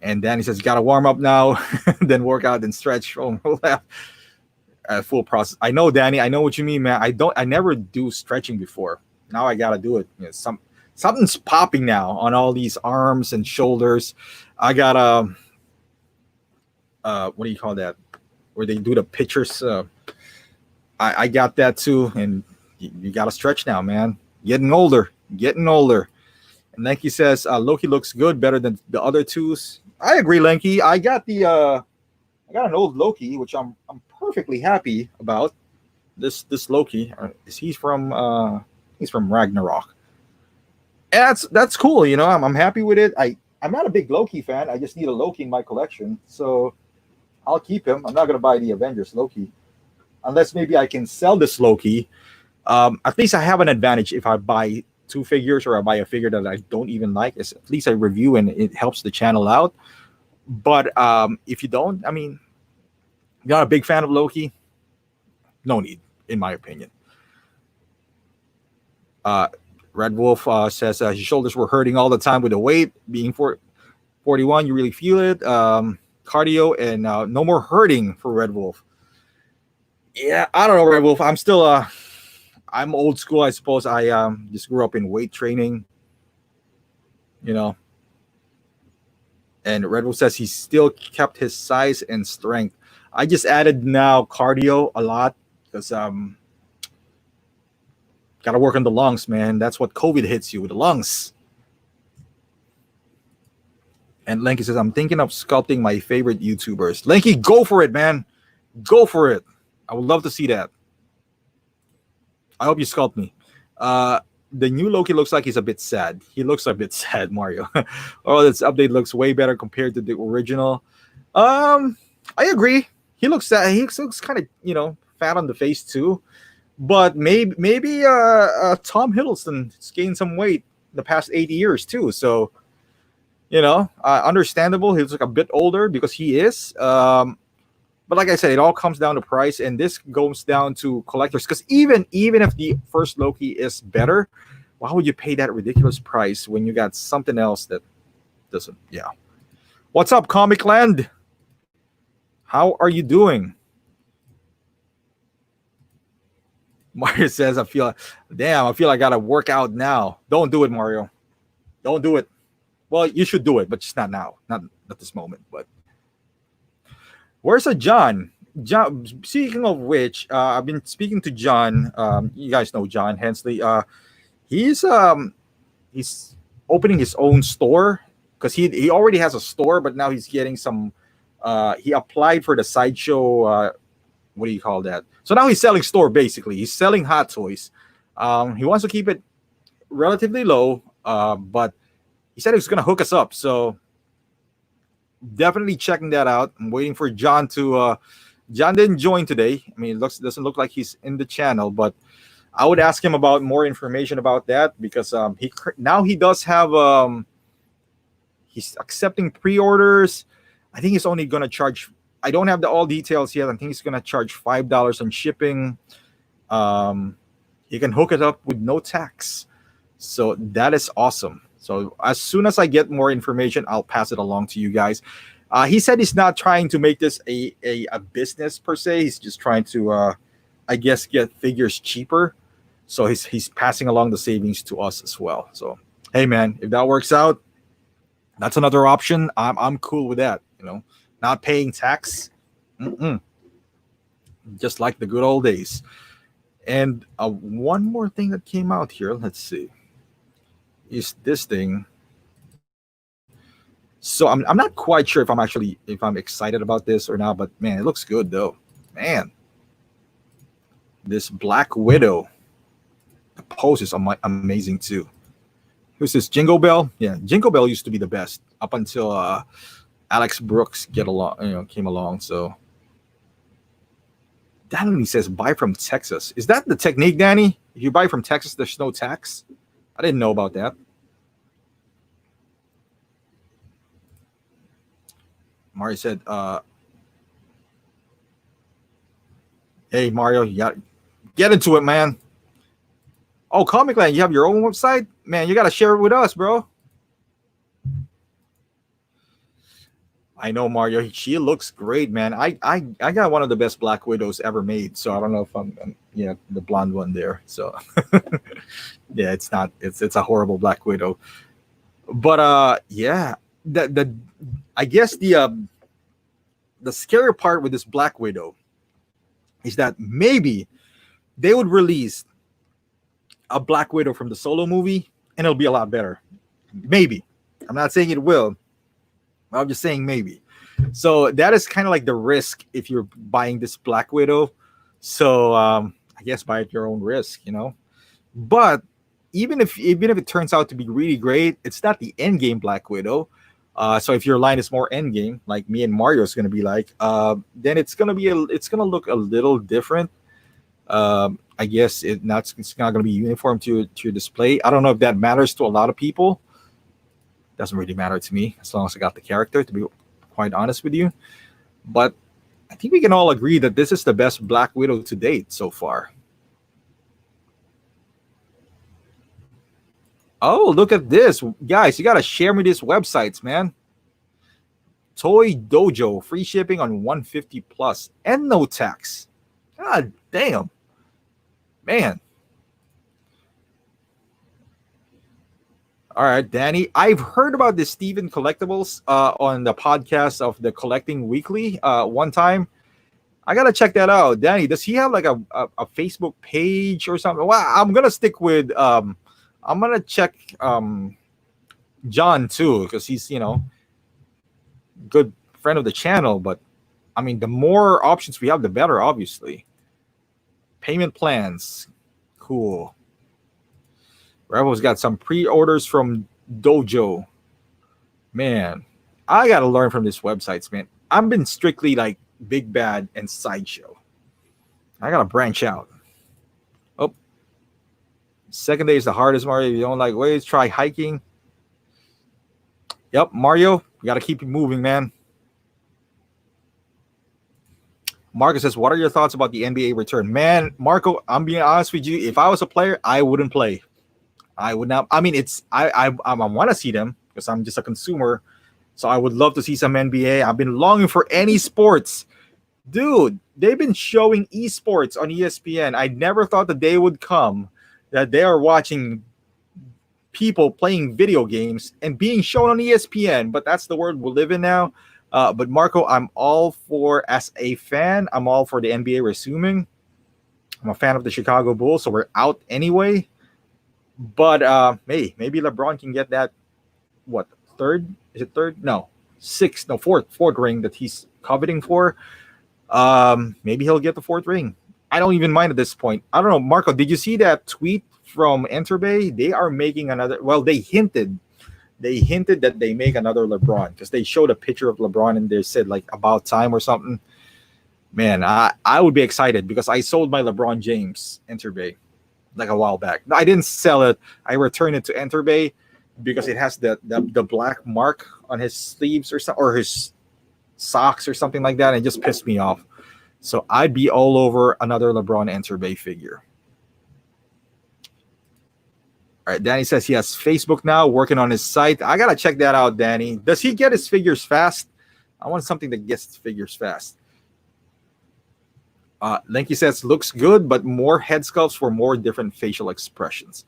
And Danny says, got to warm up now, then work out and stretch. Oh, full process. I know, Danny. I know what you mean, man. I never do stretching before. Now I got to do it. Something's popping now on all these arms and shoulders. I got what do you call that? Where they do the pictures. I got that too, and you got to stretch now, man. Getting older. And Lenky says Loki looks good, better than the other twos. I agree, Lenky. I got an old Loki, which I'm perfectly happy about. This Loki, he's from Ragnarok. And that's cool, I'm happy with it. I'm not a big Loki fan. I just need a Loki in my collection, so I'll keep him. I'm not gonna buy the Avengers Loki, unless maybe I can sell this Loki. At least I have an advantage if I buy two figures or I buy a figure that I don't even like. At least I review and it helps the channel out. But if you don't, I mean, you're not a big fan of Loki, no need, in my opinion. Red Wolf says his shoulders were hurting all the time with the weight. Being 41, you really feel it. Cardio and no more hurting for Red Wolf. Yeah, I don't know, Red Wolf. I'm still I'm old school, I suppose. I just grew up in weight training, And Red Wolf says he still kept his size and strength. I just added now cardio a lot, because got to work on the lungs, man. That's what COVID hits you, with the lungs. And Lenky says, I'm thinking of sculpting my favorite YouTubers. Lenky, go for it, man. Go for it. I would love to see that. I hope you sculpt me. The new Loki looks like he's a bit sad. He looks a bit sad, Mario. Oh, this update looks way better compared to the original. I agree. He looks sad. He looks kind of, fat on the face too. But maybe Tom Hiddleston's gained some weight the past 80 years too. So, understandable. He looks like a bit older because he is. But like I said, it all comes down to price, and this goes down to collectors. Because even if the first Loki is better, why would you pay that ridiculous price when you got something else that doesn't? Yeah. What's up, Comic Land? How are you doing? Mario says, I feel like I gotta work out now. Don't do it, Mario. Don't do it. Well, you should do it, but just not now. Not at this moment. But where's a John? John, speaking of which, I've been speaking to John. You guys know John Hensley. He's he's opening his own store because he already has a store, but now he's getting some. He applied for the sideshow. What do you call that? So now he's selling store basically. He's selling hot toys. He wants to keep it relatively low, but he said he's gonna hook us up. So definitely checking that out. I'm waiting for John to. John didn't join today. I mean, it doesn't look like he's in the channel, but I would ask him about more information about that because now he does have he's accepting pre-orders. I think he's only gonna charge. I don't have the all details yet. I think he's gonna charge $5 on shipping. You can hook it up with no tax, so that is awesome. So as soon as I get more information, I'll pass it along to you guys. He said he's not trying to make this a business per se. He's just trying to, I guess, get figures cheaper. So he's passing along the savings to us as well. So hey, man, if that works out, that's another option. I'm cool with that. You know, not paying tax, just like the good old days. And one more thing that came out here. Let's see, is this thing. So I'm not quite sure if I'm excited about this or not, but man, it looks good though. Man, this Black Widow, the pose is amazing too. Who's this? Jingle Bell? Yeah, Jingle Bell used to be the best up until Alex Brooks came along. So Danny says buy from Texas. Is that the technique, Danny? If you buy from Texas, there's no tax. I didn't know about that. Mario said, hey, Mario, you got get into it, man. Oh, Comic Land, you have your own website? Man, you got to share it with us, bro. I know, Mario. She looks great, man. I got one of the best Black Widows ever made. So I don't know if I'm the blonde one there. So yeah, it's not. It's a horrible Black Widow. But yeah, the I guess the scary part with this Black Widow is that maybe they would release a Black Widow from the Solo movie and it'll be a lot better. Maybe. I'm not saying it will. I'm just saying maybe. So that is kind of like the risk if you're buying this Black Widow. So I guess buy at your own risk, you know. But even if it turns out to be really great, it's not the end game Black Widow. So if your line is more end game, like me and Mario is going to be like, then it's going to look a little different. I guess it's not going to be uniform to your display. I don't know if that matters to a lot of people. Doesn't really matter to me as long as I got the character, to be quite honest with you. But I think we can all agree that this is the best Black Widow to date so far. Oh, look at this. Guys, you got to share me these websites, man. Toy Dojo, free shipping on 150 plus and no tax. God damn. Man. All right, Danny. I've heard about this Steven Collectibles on the podcast of the Collecting Weekly one time. I gotta check that out. Danny, does he have like a Facebook page or something? Well, I'm gonna stick with I'm gonna check John too, because he's good friend of the channel. But I mean, the more options we have, the better, obviously. Payment plans, cool. Rebel's got some pre-orders from Dojo. Man, I gotta learn from these websites, man. I've been strictly like Big Bad and Sideshow. I gotta branch out. Oh, second day is the hardest, Mario. If you don't like waves, try hiking. Yep, Mario, you gotta keep it moving, man. Marcus says, what are your thoughts about the NBA return? Man, Marco, I'm being honest with you. If I was a player, I wouldn't play. I would not. I mean, I want to see them because I'm just a consumer. So I would love to see some NBA. I've been longing for any sports. Dude, they've been showing esports on ESPN. I never thought the day would come that they are watching people playing video games and being shown on ESPN. But that's the world we live in now. But Marco, I'm all for as a fan. I'm all for the NBA resuming. I'm a fan of the Chicago Bulls, so we're out anyway. But hey, maybe LeBron can get that what third? Is it third? No, sixth. No, fourth ring that he's coveting for. Maybe he'll get the fourth ring. I don't even mind at this point. I don't know, Marco. Did you see that tweet from Enterbay? They are making another. Well, they hinted that they make another LeBron because they showed a picture of LeBron and they said like about time or something. Man, I would be excited because I sold my LeBron James Enterbay like a while back. I didn't sell it. I returned it to Enterbay because it has the black mark on his sleeves or his socks or something like that. And it just pissed me off. So I'd be all over another LeBron Enterbay figure. All right, Danny says he has Facebook now, working on his site. I gotta check that out, Danny. Does he get his figures fast? I want something that gets his figures fast. Lenky says looks good, but more head sculpts for more different facial expressions.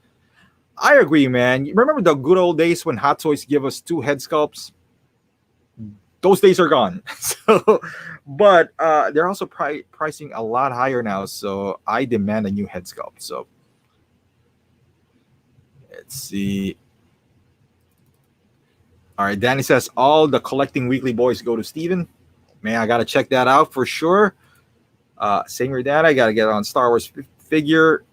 I agree, man. You remember the good old days when Hot Toys give us 2 head sculpts? Those days are gone. But they're also pricing a lot higher now. So I demand a new head sculpt. So let's see. All right, Danny says all the collecting weekly boys go to Steven. Man, I gotta check that out for sure. Same with that. I gotta get on Star Wars figure.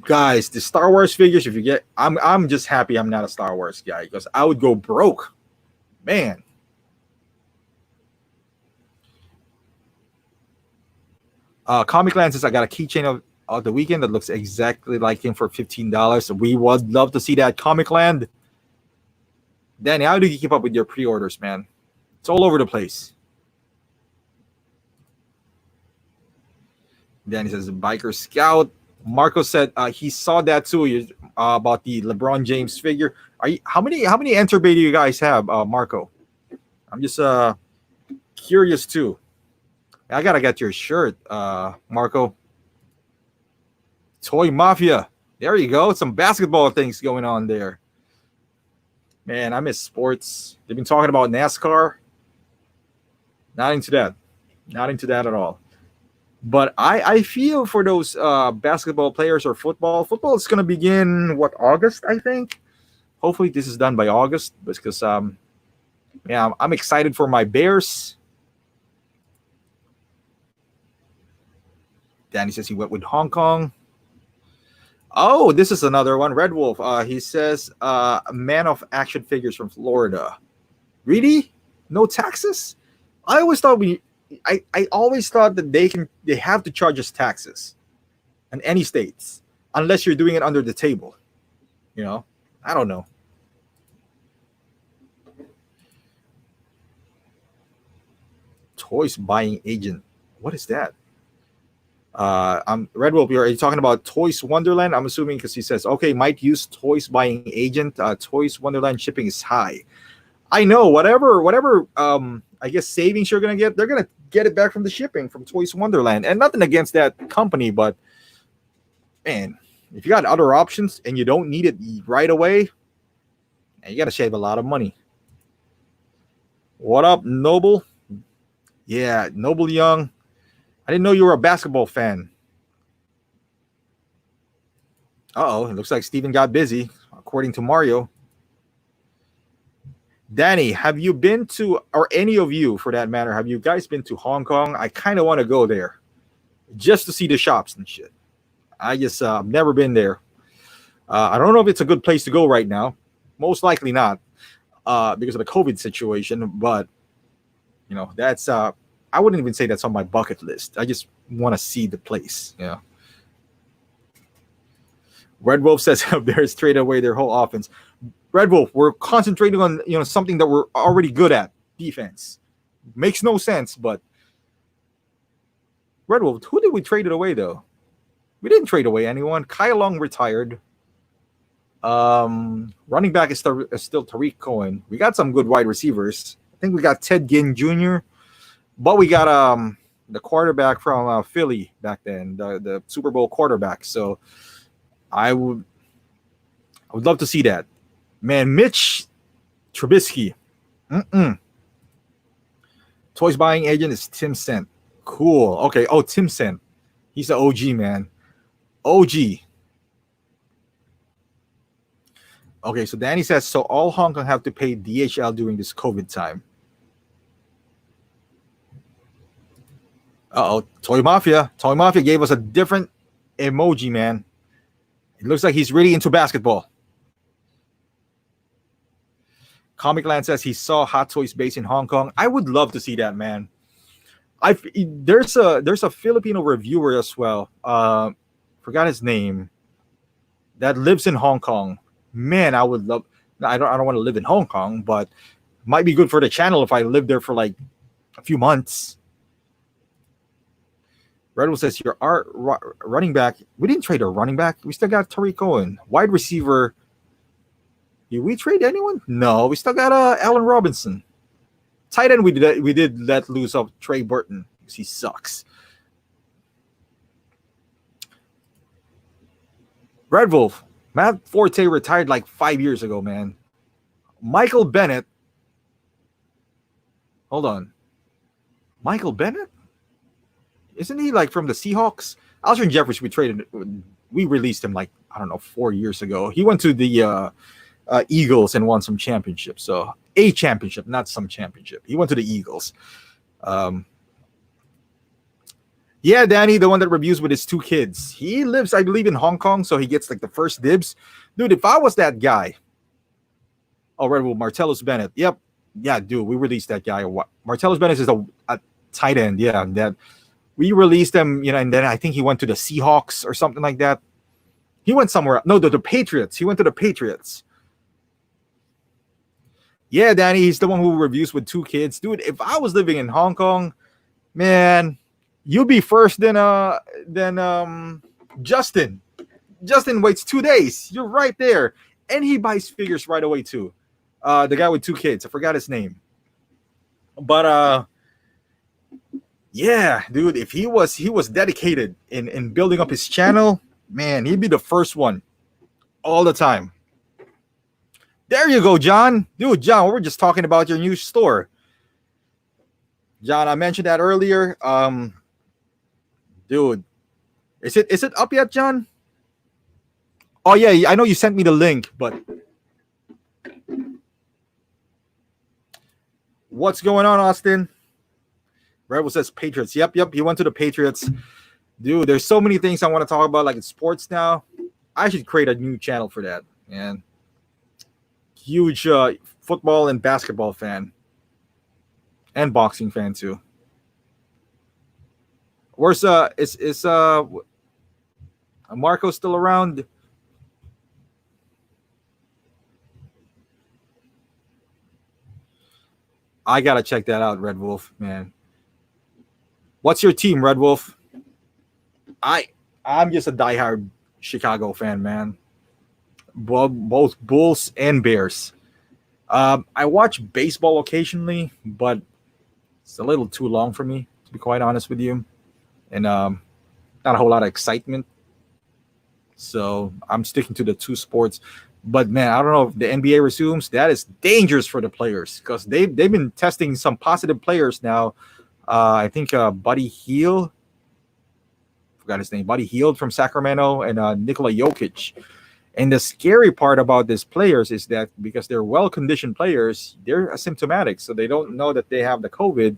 Guys, the Star Wars figures, if you get, I'm just happy I'm not a Star Wars guy because I would go broke. Man. Comic Land says I got a keychain of the weekend that looks exactly like him for $15. So we would love to see that, Comic Land. Danny, how do you keep up with your pre-orders, man? It's all over the place. Danny says Biker Scout. Marco said he saw that too about the LeBron James figure. How many Enterbay do you guys have, Marco? I'm just curious too. I gotta get your shirt, Marco. Toy Mafia. There you go. Some basketball things going on there. Man, I miss sports. They've been talking about NASCAR. Not into that. Not into that at all. But I feel for those basketball players or football. Football is going to begin, August, I think? Hopefully this is done by August because, I'm excited for my Bears. Danny says he went with Hong Kong. Oh, this is another one. Red Wolf. He says, man of action figures from Florida. Really? No taxes? I always thought that they have to charge us taxes in any states unless you're doing it under the table. I don't know. Toys buying agent. What is that? I'm Red Wolf. Are you talking about Toys Wonderland? I'm assuming because he says, okay, might use Toys buying agent. Toys Wonderland shipping is high. I know whatever I guess savings you're gonna get, they're gonna get it back from the shipping from Toys Wonderland. And nothing against that company, but man, if you got other options and you don't need it right away, you gotta save a lot of money. What up, Noble? Yeah, Noble Young. I didn't know you were a basketball fan. Uh-oh, it looks like Steven got busy, according to Mario. Danny, have you been to, or any of you for that matter, have you guys been to Hong Kong? I kind of want to go there just to see the shops and shit. I just, I've never been there. I don't know if it's a good place to go right now. Most likely not because of the COVID situation, but, that's, I wouldn't even say that's on my bucket list. I just want to see the place, Red Wolf says Bears trade away their whole offense. Red Wolf, we're concentrating on something that we're already good at, defense. Makes no sense, but Red Wolf, who did we trade it away though? We didn't trade away anyone. Kyle Long retired. Running back is still Tariq Cohen. We got some good wide receivers. I think we got Ted Ginn Jr., but we got the quarterback from Philly back then, the Super Bowl quarterback. So I would love to see that. Man, Mitch Trubisky. Toys buying agent is Tim Cent. Cool. Okay. Oh, Tim Cent. He's the OG, man. OG. Okay, so Danny says, so all Hong Kong have to pay DHL during this COVID time. Uh-oh, Toy Mafia. Toy Mafia gave us a different emoji, man. It looks like he's really into basketball. Comic Land says he saw Hot Toys base in Hong Kong. I would love to see that, man. There's a Filipino reviewer as well. Forgot his name. That lives in Hong Kong. Man, I would love. I don't want to live in Hong Kong, but might be good for the channel if I live there for like a few months. Redwood says your art running back. We didn't trade a running back. We still got Tariq Cohen. Wide receiver. Did we trade anyone? No, we still got Allen Robinson. Tight end, we did let loose of Trey Burton because he sucks. Red Wolf. Matt Forte retired like 5 years ago, man. Michael Bennett. Hold on. Michael Bennett? Isn't he like from the Seahawks? Alshon Jeffries, we released him like, I don't know, 4 years ago. He went to the Eagles and won some championship. So a championship, not some championship. He went to the Eagles. Yeah, Danny, the one that reviews with his 2 kids. He lives, I believe, in Hong Kong, so he gets like the first dibs. Dude, if I was that guy. Oh, Red Bull, Martellus Bennett. Yep. Yeah, dude, we released that guy. Martellus Bennett is a tight end. Yeah, that we released him, and then I think he went to the Seahawks or something like that. He went somewhere. No, the Patriots. He went to the Patriots. Yeah, Danny, he's the one who reviews with 2 kids. Dude, if I was living in Hong Kong, man, you'll be first than Justin. Justin waits 2 days. You're right there. And he buys figures right away too. The guy with 2 kids. I forgot his name. But yeah, dude, if he was dedicated in building up his channel, man, he'd be the first one all the time. There you go, John. Dude, John, we're just talking about your new store. John, I mentioned that earlier. Dude, is it up yet, John? Oh yeah, I know you sent me the link, but what's going on, Austin? Rebel says Patriots. Yep, he went to the Patriots. Dude, there's so many things I want to talk about, like in sports now. I should create a new channel for that, man. Huge football and basketball fan. And boxing fan too. Where's is Marco still around? I gotta check that out, Red Wolf, man. What's your team, Red Wolf? I'm just a diehard Chicago fan, man. Both Bulls and Bears. I watch baseball occasionally, but it's a little too long for me, to be quite honest with you. And not a whole lot of excitement. So I'm sticking to the 2 sports. But man, I don't know if the NBA resumes. That is dangerous for the players because they've been testing some positive players now. I think Buddy Hield, forgot his name, Buddy Hield from Sacramento, and Nikola Jokic. And the scary part about these players is that because they're well-conditioned players, they're asymptomatic, so they don't know that they have the COVID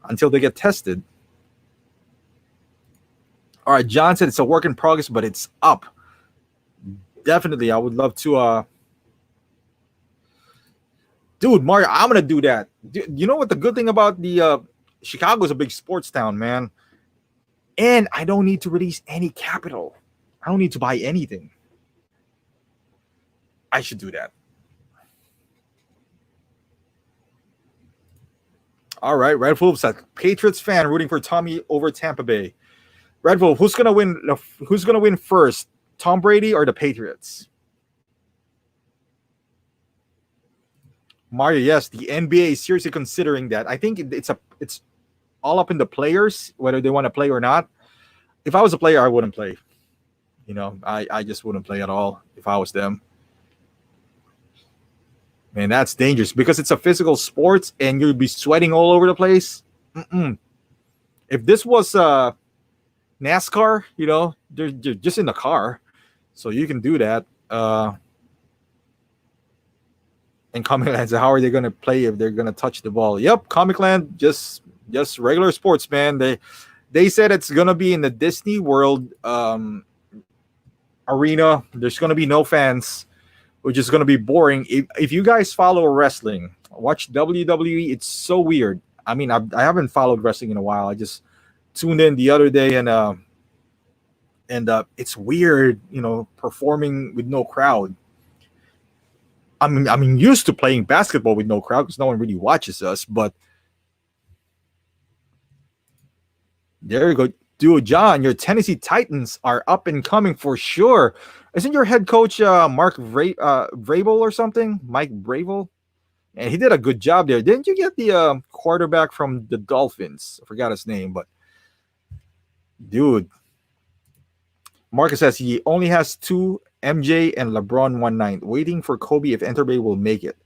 until they get tested. All right, John said it's a work in progress, but it's up. Definitely, I would love to. Dude, Mario, I'm gonna do that. You know what the good thing about the Chicago is a big sports town, man, and I don't need to release any capital. I don't need to buy anything. I should do that. All right, Red Wolf said Patriots fan rooting for Tommy over Tampa Bay. Red Wolf, who's gonna win? Who's gonna win first, Tom Brady or the Patriots? Mario, yes, the NBA is seriously considering that. I think it's all up in the players whether they want to play or not. If I was a player, I wouldn't play. I just wouldn't play at all if I was them. Man, that's dangerous because it's a physical sport and you'll be sweating all over the place. Mm-mm. If this was NASCAR, they're just in the car, so you can do that. And Comic Land, how are they going to play if they're going to touch the ball? Yep, Comic Land, just regular sports, man. They said it's going to be in the Disney World arena. There's going to be no fans, which is going to be boring. If you guys follow wrestling, watch WWE. It's so weird. I mean, I haven't followed wrestling in a while. I just tuned in the other day, and it's weird, performing with no crowd. I'm used to playing basketball with no crowd because no one really watches us. But there you go, dude. John, your Tennessee Titans are up and coming for sure. Isn't your head coach Vrabel or something? Mike Vrabel? And he did a good job there. Didn't you get the quarterback from the Dolphins? I forgot his name, but dude, Marcus says he only has two, MJ and LeBron 1-9. Waiting for Kobe if Enterbay will make it.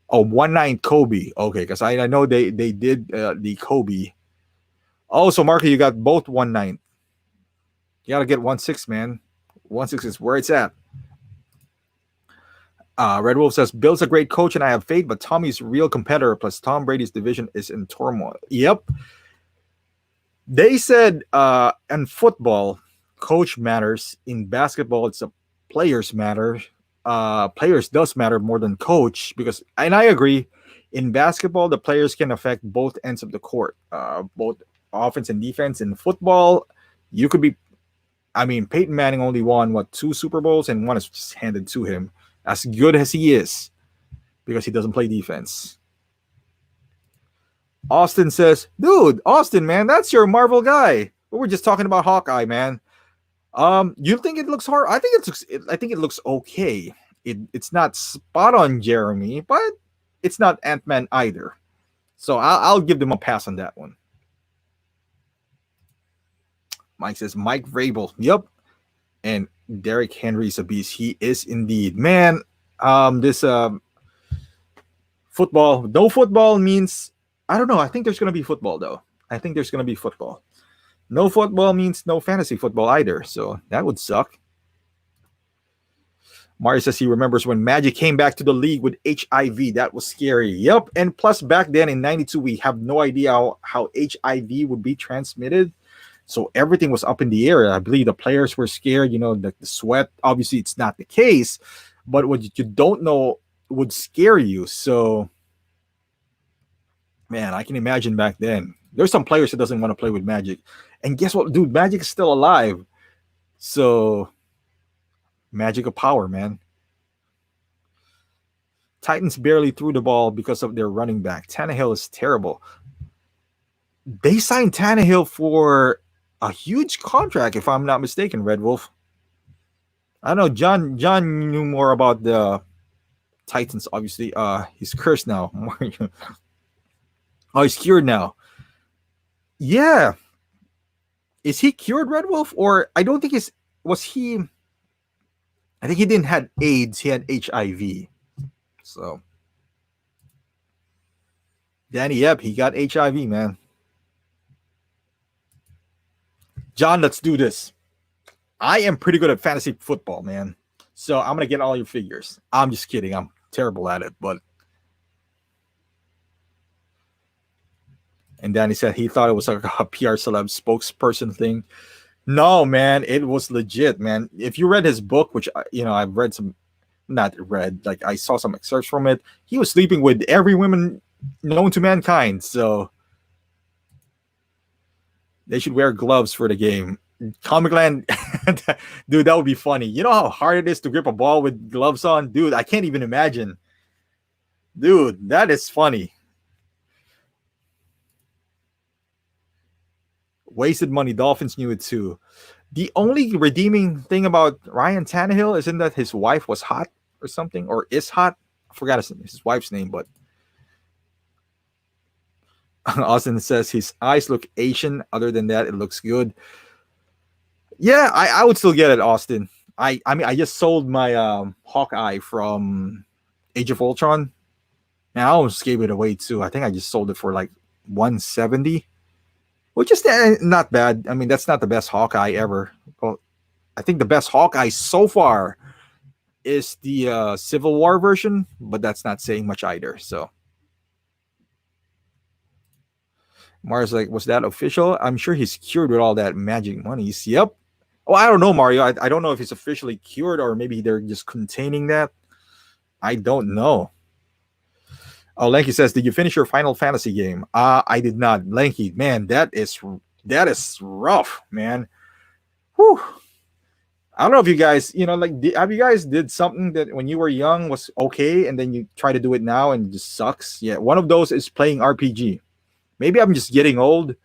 Oh, 1-9 Kobe. Okay, because I know they did the Kobe. Oh, so Marcus, you got both 1-9. You got to get 1-6, man. 1-6 is where it's at. Red Wolf says, Bill's a great coach and I have faith, but Tommy's real competitor, plus Tom Brady's division is in turmoil. Yep. They said in football, coach matters. In basketball, it's a players matter. Players does matter more than coach because, and I agree, in basketball, the players can affect both ends of the court, both offense and defense. In football, you could be, I mean, Peyton Manning only won, 2 Super Bowls, and one is just handed to him. As good as he is, because he doesn't play defense. Austin says, dude, Austin, man, that's your Marvel guy. We were just talking about Hawkeye, man. You think it looks hard? I think it looks okay. It's not spot on Jeremy, but it's not Ant-Man either. So I'll give them a pass on that one. Mike says Mike Vrabel. Yep. And Derrick Henry's a beast. He is indeed. Man, this football, no football means, I don't know. I think there's going to be football, though. I think there's going to be football. No football means no fantasy football either. So that would suck. Mario says he remembers when Magic came back to the league with HIV. That was scary. Yep. And plus, back then in 92, we have no idea how HIV would be transmitted. So everything was up in the air. I believe the players were scared, the sweat. Obviously, it's not the case. But what you don't know would scare you. So, man, I can imagine back then. There's some players that doesn't want to play with Magic. And guess what, dude? Magic is still alive. So, magic of power, man. Titans barely threw the ball because of their running back. Tannehill is terrible. They signed Tannehill for a huge contract, if I'm not mistaken, Red Wolf. I don't know. John knew more about the Titans, obviously. He's cursed now. Oh, he's cured now. Yeah. Is he cured, Red Wolf? Or I don't think I think he didn't have AIDS. He had HIV. So. Danny, yep, he got HIV, man. John, let's do this. I am pretty good at fantasy football, man. So I'm going to get all your figures. I'm just kidding. I'm terrible at it, but. And Danny said he thought it was like a PR celeb spokesperson thing. No, man, it was legit, man. If you read his book, which, I've read like I saw some excerpts from it. He was sleeping with every woman known to mankind. So they should wear gloves for the game. Comic Land, dude, that would be funny. You know how hard it is to grip a ball with gloves on? Dude, I can't even imagine. Dude, that is funny. Wasted money. Dolphins knew it too. The only redeeming thing about Ryan Tannehill isn't that his wife was hot or something, or is hot. I forgot his wife's name, but Austin says his eyes look Asian. Other than that, it looks good. Yeah, I would still get it, Austin. I mean, I just sold my Hawkeye from Age of Ultron. Man, I almost gave it away too. I think I just sold it for like 170, which is not bad. I mean, that's not the best Hawkeye ever. Well, I think the best Hawkeye so far is the Civil War version, but that's not saying much either. So Mario's like, was that official? I'm sure he's cured with all that magic monies. Yep. Oh, I don't know, Mario. I don't know if he's officially cured or maybe they're just containing that. I don't know. Oh, Lanky says, did you finish your Final Fantasy game? I did not. Lanky, man, that is rough, man. Whew. I don't know if you guys, like, have you guys did something that when you were young was okay, and then you try to do it now and it just sucks? Yeah, one of those is playing RPG. Maybe I'm just getting old,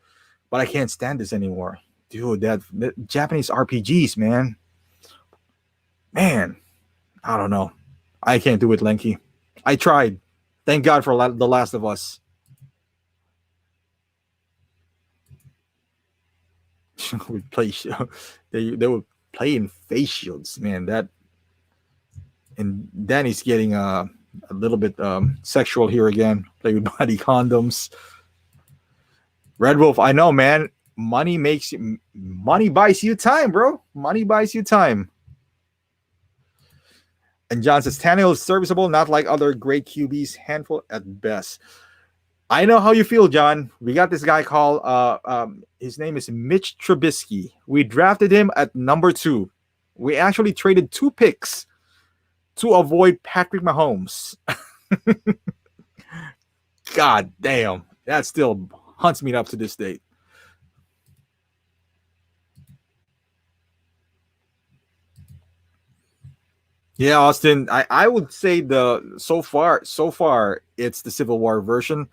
but I can't stand this anymore, dude. That Japanese RPGs, man. I don't know. I can't do it, Lanky. I tried. Thank God for The Last of Us. We play. They were playing face shields, man. That and Danny's getting a little bit sexual here again. Play with body condoms. Red Wolf, I know, man. Money buys you time, bro. Money buys you time. And John says Tannehill is serviceable, not like other great QBs, handful at best. I know how you feel, John. We got this guy called his name is Mitch Trubisky. We drafted him at number 2. We actually traded 2 picks to avoid Patrick Mahomes. God damn. That still hunts me up to this date. Yeah, Austin, I would say the so far it's the Civil War version.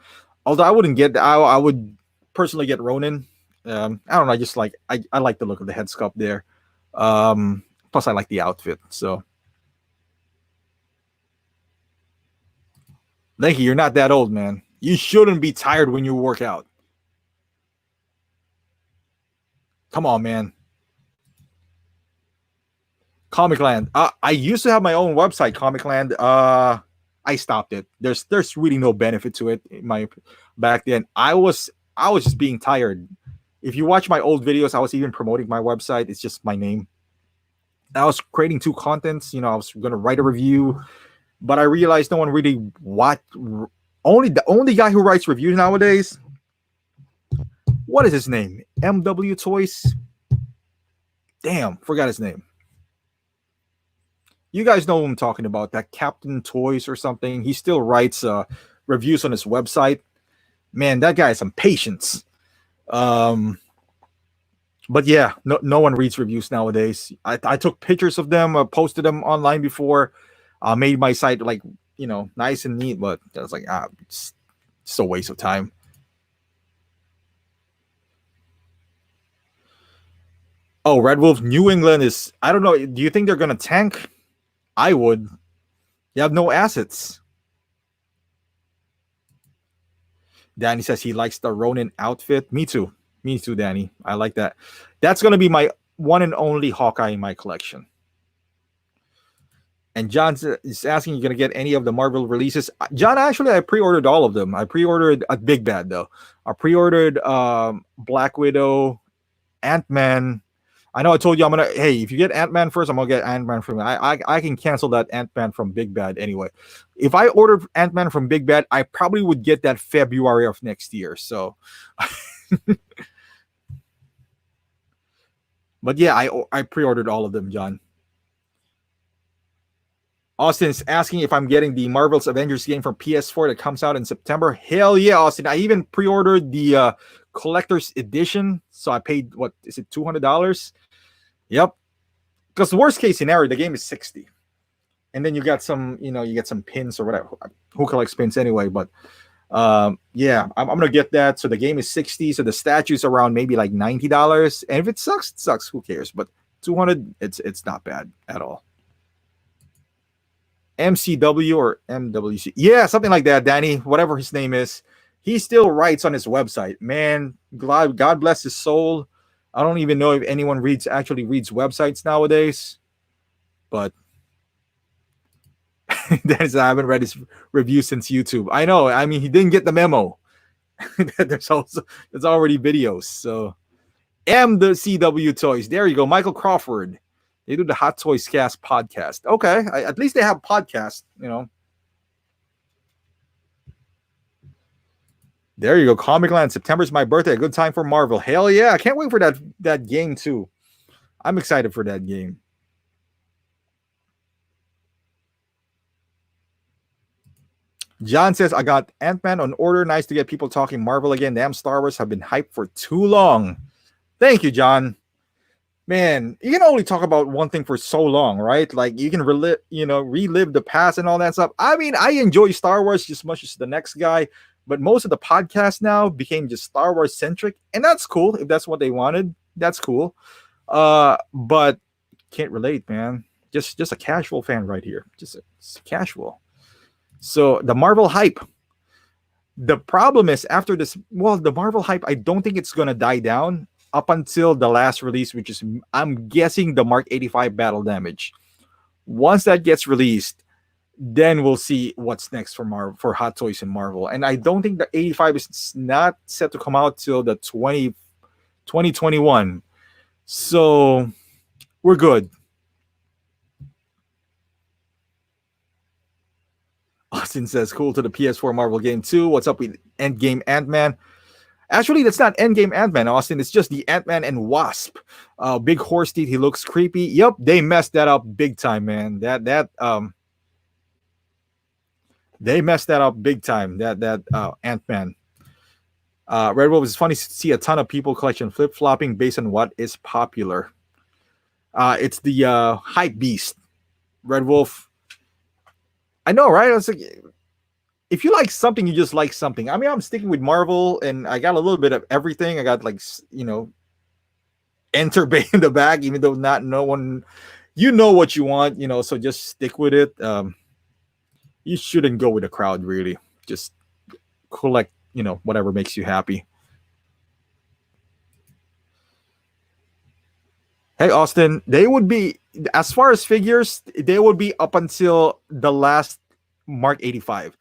Although I wouldn't get I would personally get Ronin. I don't know, I just like I like the look of the head sculpt there. Plus I like the outfit. So thank you. You're not that old, man. You shouldn't be tired when you work out. Come on, man. Comic Land. I used to have my own website, Comic Land. I stopped it. There's really no benefit to it. My back then, I was just being tired. If you watch my old videos, I was even promoting my website. It's just my name. I was creating 2 contents. I was gonna write a review, but I realized no one really only the only guy who writes reviews nowadays. What is his name? MW Toys. Damn, forgot his name. You guys know who I'm talking about, that Captain Toys or something. He still writes reviews on his website. Man, that guy has some patience. But yeah, no one reads reviews nowadays. I took pictures of them, posted them online before, made my site like, nice and neat, but I was like, it's a waste of time. Oh, Red Wolf, New England is, I don't know. Do you think they're going to tank? I would. You have no assets. Danny says he likes the Ronin outfit. Me too. Me too, Danny. I like that. That's going to be my one and only Hawkeye in my collection. And John is asking, you going to get any of the Marvel releases? John, actually, I pre-ordered all of them. I pre-ordered a Big Bad, though. I pre-ordered Black Widow, Ant-Man. I know I told you hey, if you get Ant-Man first, I'm gonna get Ant-Man from I can cancel that Ant-Man from Big Bad anyway. If I ordered Ant-Man from Big Bad, I probably would get that February of next year. So but yeah, I pre-ordered all of them, John. Austin's asking if I'm getting the Marvel's Avengers game from PS4 that comes out in September. Hell yeah, Austin. I even pre-ordered the collector's edition. So I paid, what is it, $200? Yep. Because the worst case scenario, the game is 60. And then you got some, you get some pins or whatever. Who collects pins anyway? But yeah, I'm going to get that. So the game is 60. So the statue's around maybe like $90. And if it sucks, it sucks. Who cares? But 200, it's not bad at all. MCW or MWC. Yeah, something like that, Danny, whatever his name is. He still writes on his website. Man, God bless his soul. I don't even know if anyone actually reads websites nowadays. But Dennis, I haven't read his review since YouTube. I know. I mean, he didn't get the memo. There's already videos. So the CW Toys. There you go. Michael Crawford. They do the Hot Toys Cast podcast. Okay, at least they have podcasts. There you go. Comic Land. September's my birthday. A good time for Marvel. Hell yeah! I can't wait for that game too. I'm excited for that game. John says, I got Ant-Man on order. Nice to get people talking Marvel again. Damn, Star Wars have been hyped for too long. Thank you, John. Man, you can only talk about one thing for so long, right? Like you can relive the past and all that stuff. I mean, I enjoy Star Wars just as much as the next guy, but most of the podcasts now became just Star Wars centric, and that's cool. If that's what they wanted, that's cool. But can't relate, man. Just a casual fan right here. Just casual. So the Marvel hype. The problem is after this, well, the Marvel hype, I don't think it's gonna die down up until the last release, which is I'm guessing the Mark 85 Battle Damage. Once that gets released, then we'll see what's next for Marvel, for Hot Toys and Marvel. And I don't think the 85 is not set to come out till the 2021. So we're good. Austin says, cool to the PS4 Marvel game too. What's up with Endgame Ant-Man? Actually, that's not Endgame Ant-Man, Austin. It's just the Ant-Man and Wasp. Big horse teeth. He looks creepy. Yep, they messed that up big time, man. They messed that up big time. That Ant-Man. Red Wolf is funny to see a ton of people collection flip-flopping based on what is popular. It's the hype beast. Red Wolf. I know, right? I was like, if you like something, you just like something. I mean, I'm sticking with Marvel, and I got a little bit of everything. I got Enter Bay in the back, even though not no one, what you want, so just stick with it. You shouldn't go with the crowd, really. Just collect, whatever makes you happy. Hey, Austin, they would be, as far as figures, they would be up until the last Mark 85.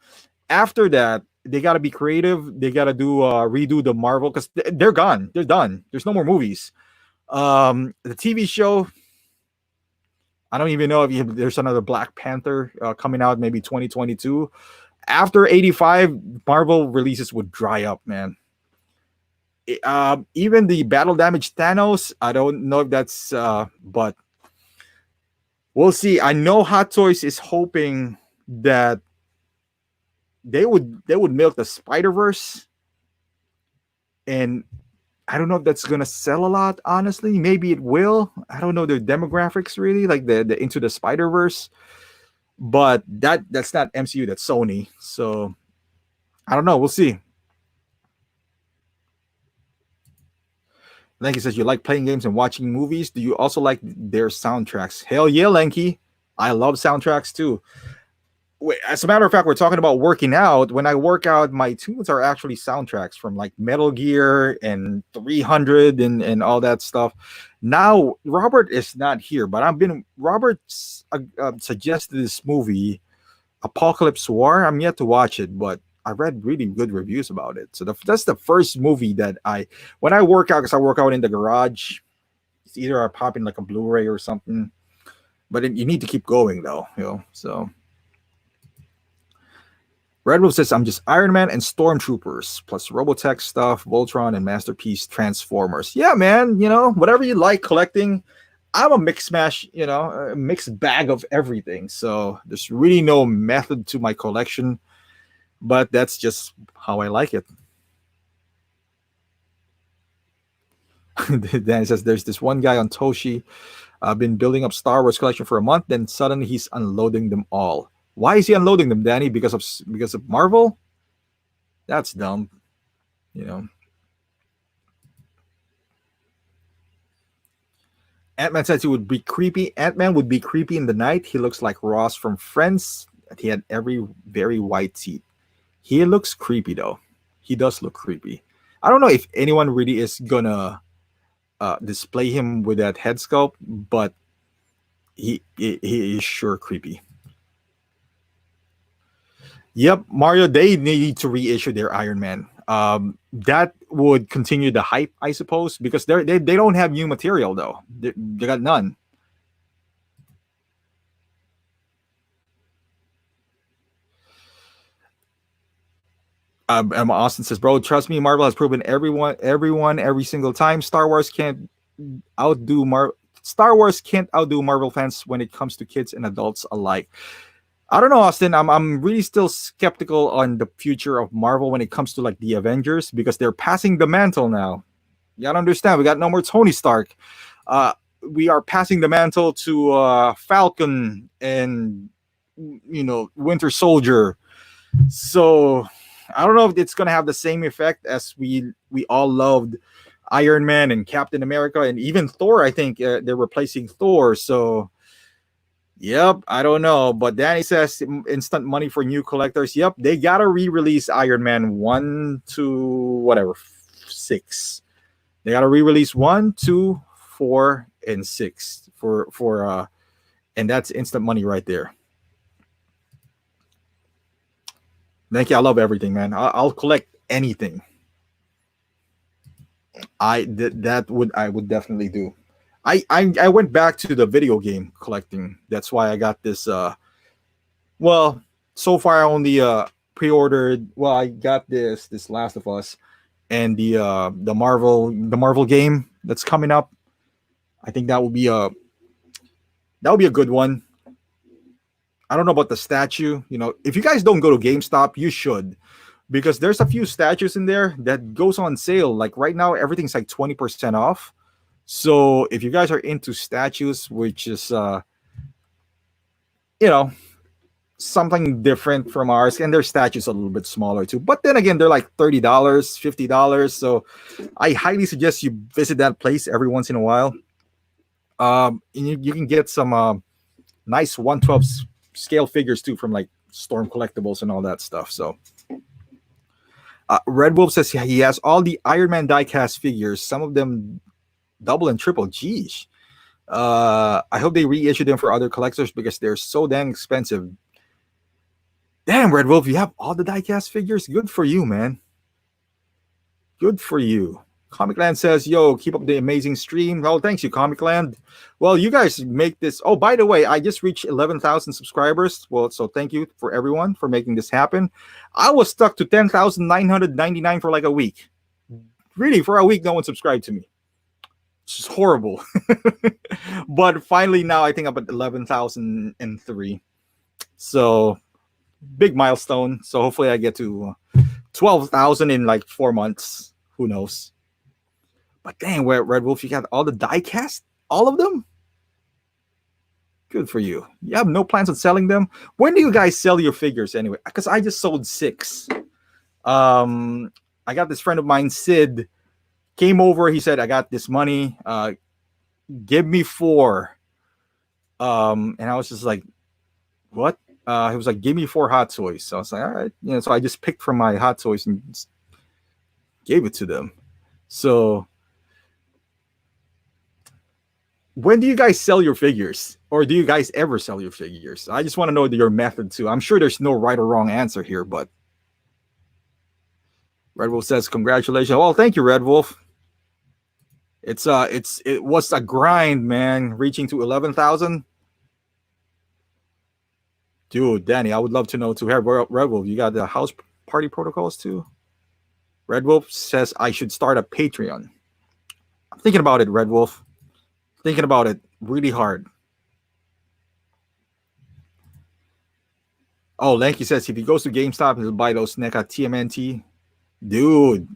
After that, they got to be creative. They got to do redo the Marvel because they're gone. They're done. There's no more movies. The TV show, I don't even know if there's another Black Panther coming out maybe 2022. After 85, Marvel releases would dry up, man. Even the Battle Damage Thanos, I don't know if that's, but we'll see. I know Hot Toys is hoping that they would milk the Spider-Verse, and I don't know if that's gonna sell a lot. Honestly, maybe it will. I don't know their demographics really, like the Into the Spider-Verse, but that's not MCU. That's Sony. So I don't know. We'll see. Lanky says, you like playing games and watching movies. Do you also like their soundtracks? Hell yeah, Lanky. I love soundtracks too. Wait, as a matter of fact, we're talking about working out. When I work out, my tunes are actually soundtracks from like Metal Gear and 300 and all that stuff. Now, Robert is not here, but Robert suggested this movie, Apocalypse War. I'm yet to watch it, but I read really good reviews about it. So that's the first movie that when I work out, because I work out in the garage, it's either I pop in like a Blu-ray or something, but you need to keep going though, so. Red Wolf says, I'm just Iron Man and Stormtroopers, plus Robotech stuff, Voltron, and Masterpiece Transformers. Yeah, man, whatever you like collecting. I'm a mixed mash, a mixed bag of everything. So there's really no method to my collection, but that's just how I like it. Then it says, there's this one guy on Toshi. I've been building up Star Wars collection for a month, then suddenly he's unloading them all. Why is he unloading them, Danny? Because of Marvel? That's dumb. Ant-Man says he would be creepy. Ant-Man would be creepy in the night. He looks like Ross from Friends. He had very white teeth. He looks creepy though. He does look creepy. I don't know if anyone really is gonna display him with that head sculpt, but he is sure creepy. Yep, Mario. They need to reissue their Iron Man. That would continue the hype, I suppose, because they don't have new material though. They got none. Emma Austin says, "Bro, trust me, Marvel has proven everyone, every single time. Outdo Mar. Star Wars can't outdo Marvel fans when it comes to kids and adults alike." I don't know, Austin. I'm really still skeptical on the future of Marvel when it comes to like the Avengers because they're passing the mantle now. You gotta understand, we got no more Tony Stark. Uh, we are passing the mantle to Falcon and Winter Soldier. So I don't know if it's gonna have the same effect as we all loved Iron Man and Captain America and even Thor. I think they're replacing Thor. So yep, I don't know. But Danny says instant money for new collectors. Yep, they gotta re-release Iron Man 1 to whatever 6. They gotta re-release 1, 2, 4, and 6 for and that's instant money right there. Thank you. I love everything, man. I'll collect anything. I would definitely do. I went back to the video game collecting. That's why I got this. Well, so far I only pre-ordered. Well, I got this Last of Us and the Marvel game that's coming up. I think that would be a good one. I don't know about the statue. If you guys don't go to GameStop, you should because there's a few statues in there that goes on sale. Like right now, everything's like 20% off. So if you guys are into statues, which is you know something different from ours, and their statues a little bit smaller too. But then again, they're like $30, $50. So I highly suggest you visit that place every once in a while. And you can get some nice 1/12 scale figures too from like Storm Collectibles and all that stuff. So Red Wolf says he has all the Iron Man diecast figures, some of them double and triple. Geez. I hope they reissue them for other collectors because they're so dang expensive. Damn, Red Wolf, you have all the diecast figures? Good for you, man. Good for you. Comic Land says, yo, keep up the amazing stream. Oh, thanks you, Comic Land. Well, you guys make this. Oh, by the way, I just reached 11,000 subscribers. Well, so thank you for everyone for making this happen. I was stuck to 10,999 for like a week. Really, for a week, no one subscribed to me. It's just horrible. But finally, now I think I'm at 11,003. So, big milestone. So, hopefully, I get to 12,000 in like 4 months. Who knows? But dang, Red Wolf, you got all the die cast? All of them? Good for you. You have no plans on selling them? When do you guys sell your figures anyway? Because I just sold 6. I got this friend of mine, Sid, came over. He said, I got this money. Give me 4. And I was just like, what? He was like, give me 4 Hot Toys. So I was like, all right. So I just picked from my Hot Toys and gave it to them. So when do you guys sell your figures? Or do you guys ever sell your figures? I just want to know your method too. I'm sure there's no right or wrong answer here, but Red Wolf says, congratulations. Well, thank you, Red Wolf. It was a grind, man, reaching to 11,000. Dude, Danny, I would love to know too. Hey, Red Wolf, you got the house party protocols too? Red Wolf says I should start a Patreon. I'm thinking about it, Red Wolf. Thinking about it really hard. Oh, Lanky says if he goes to GameStop, he'll buy those NECA TMNT. Dude,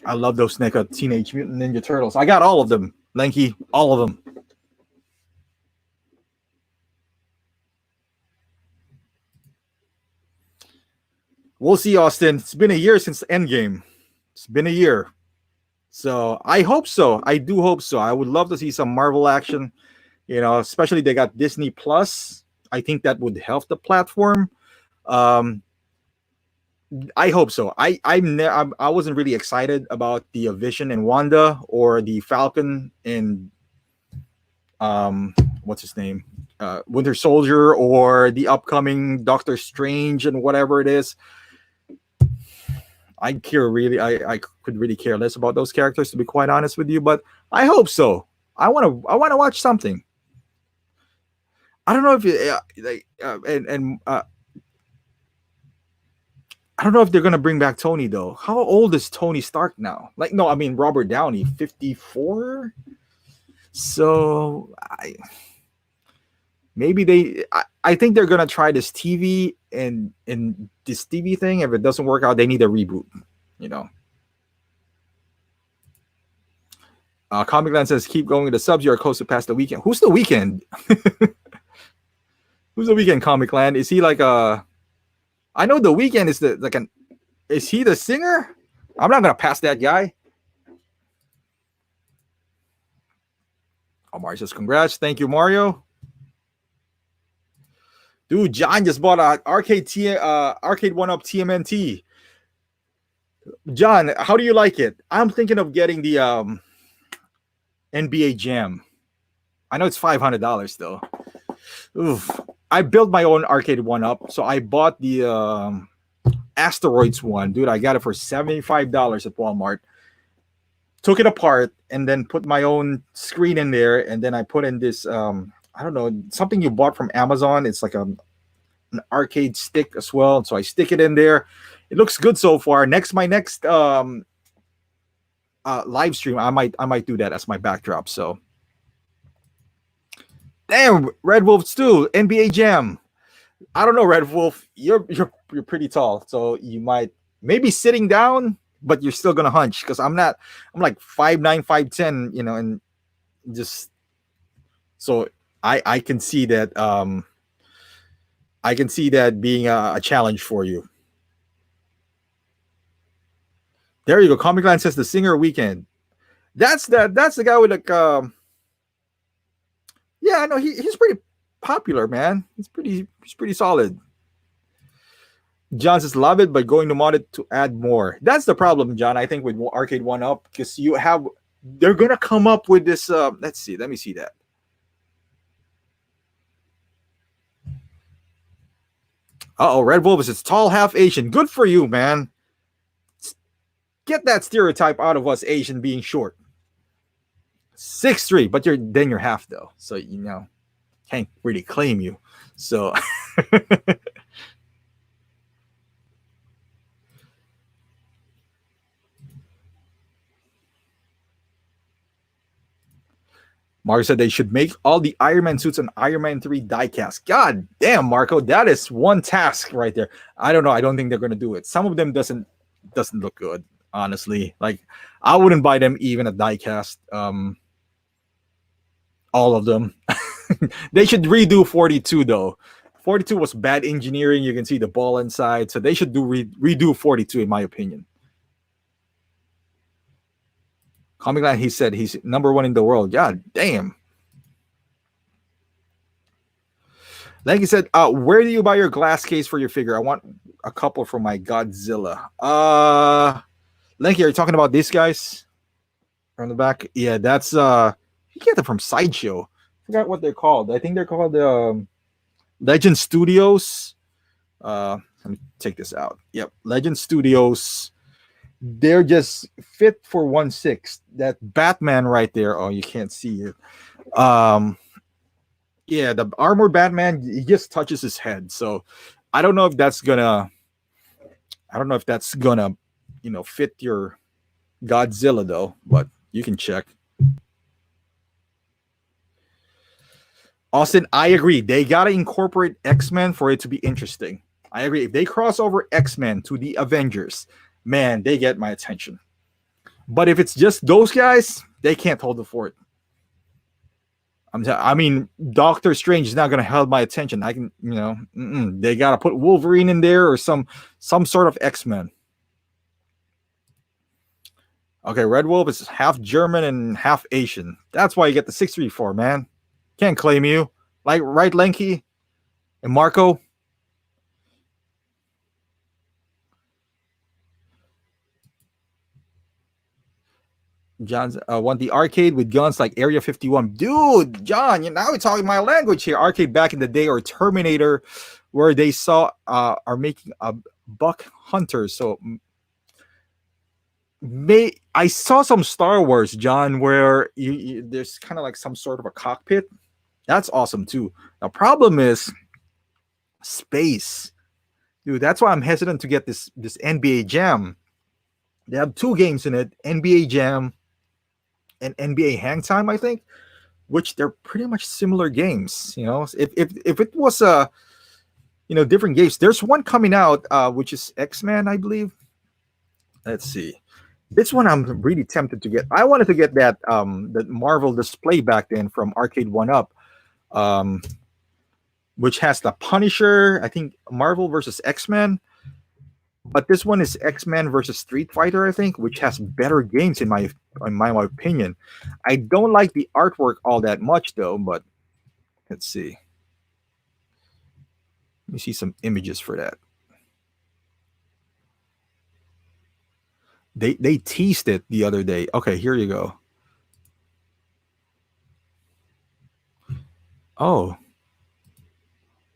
I love those NECA Teenage Mutant Ninja Turtles. I got all of them, Lanky, all of them. We'll see, Austin. It's been a year since Endgame. It's been a year. So I hope so. I do hope so. I would love to see some Marvel action, especially they got Disney Plus. I think that would help the platform. I hope so. I wasn't really excited about the Vision and Wanda or the Falcon and what's his name? Winter Soldier or the upcoming Doctor Strange and whatever it is. I could really care less about those characters, to be quite honest with you. But I hope so. I want to watch something. I don't know if and I don't know if they're gonna bring back Tony though. How old is Tony Stark now? Like, no, I mean Robert Downey, 54. So maybe I think they're gonna try this TV and this TV thing. If it doesn't work out, they need a reboot. You know. Comic Land says, keep going with the subs. You are close to past the weekend. Who's the weekend? Who's the weekend, Comic Land? Is he like a? I know the weekend is the like an. Is he the singer? I'm not gonna pass that guy. Oh, Mario says, congrats. Thank you, Mario. Dude, John just bought a arcade one up TMNT. John, how do you like it? I'm thinking of getting the NBA Jam. I know it's $500 though. Oof. I built my own arcade one up, so I bought the Asteroids one, dude. I got it for $75 at Walmart. Took it apart and then put my own screen in there, and then I put in this I don't know, something you bought from Amazon. It's like an arcade stick as well. So I stick it in there. It looks good so far. My next live stream, I might do that as my backdrop. So damn, Red Wolf Stew, NBA Jam. I don't know, Red Wolf. You're pretty tall, so you might maybe sitting down, but you're still gonna hunch because I'm not. I'm like 5'9", 5'10", you know, and just so I can see that I can see that being a challenge for you. There you go. Comic Line says the singer weekend. That's the guy with like yeah, I know he's pretty popular, man. He's pretty solid. John says love it, but going to mod it to add more. That's the problem, John. I think with Arcade One Up, because they're gonna come up with this. Let's see. Let me see that. Red Wolf says tall, half Asian. Good for you, man. Get that stereotype out of us Asian being short. 6'3", but you're half though, so you know can't really claim you. So Marco said they should make all the Iron Man suits and Iron Man 3 diecast. God damn, Marco, that is one task right there. I don't know. I don't think they're gonna do it. Some of them doesn't look good, honestly. Like I wouldn't buy them even a diecast. All of them. They should redo 42 though. 42 was bad engineering. You can see the ball inside, so they should redo 42 in my opinion. Comic Line, he said he's number one in the world. God damn. Like he said, where do you buy your glass case for your figure? I want a couple for my Godzilla. Lanky, are you talking about these guys from the back? Yeah, that's you get them from Sideshow. I forgot what they're called. I think they're called Legend Studios. Let me take this out. Yep, Legend Studios. They're just fit for 1/6. That Batman right there. Oh, you can't see it. Yeah, the armored Batman, he just touches his head. So I don't know if that's gonna fit your Godzilla though, but you can check. Austin, I agree. They gotta incorporate X-Men for it to be interesting. I agree. If they cross over X-Men to the Avengers, man, they get my attention. But if it's just those guys, they can't hold the fort. I mean, Doctor Strange is not going to hold my attention. I can, they got to put Wolverine in there or some sort of X-Men. Okay, Red Wolf is half German and half Asian. That's why you get the 634, man. Can't claim you. Like, right, Lenky? And Marco? John's want the arcade with guns like Area 51. Dude, John, you now you're talking my language here. Arcade back in the day, or Terminator, where they saw are making a buck hunters. So may I saw some Star Wars, John, where there's kind of like some sort of a cockpit. That's awesome too. The problem is space, dude. That's why I'm hesitant to get this NBA Jam. They have two games in it: NBA Jam and NBA Hang Time, I think, which they're pretty much similar games. You know, if it was different games, there's one coming out which is X-Men, I believe. Let's see. This one I'm really tempted to get. I wanted to get that the Marvel display back then from Arcade One Up, um, which has the Punisher. I think Marvel versus X-Men, but this one is X-Men versus Street Fighter. I think, which has better games in my opinion. I don't like the artwork all that much though. But let's see. Let me see some images for that. They teased it the other day. Okay, here you go. Oh,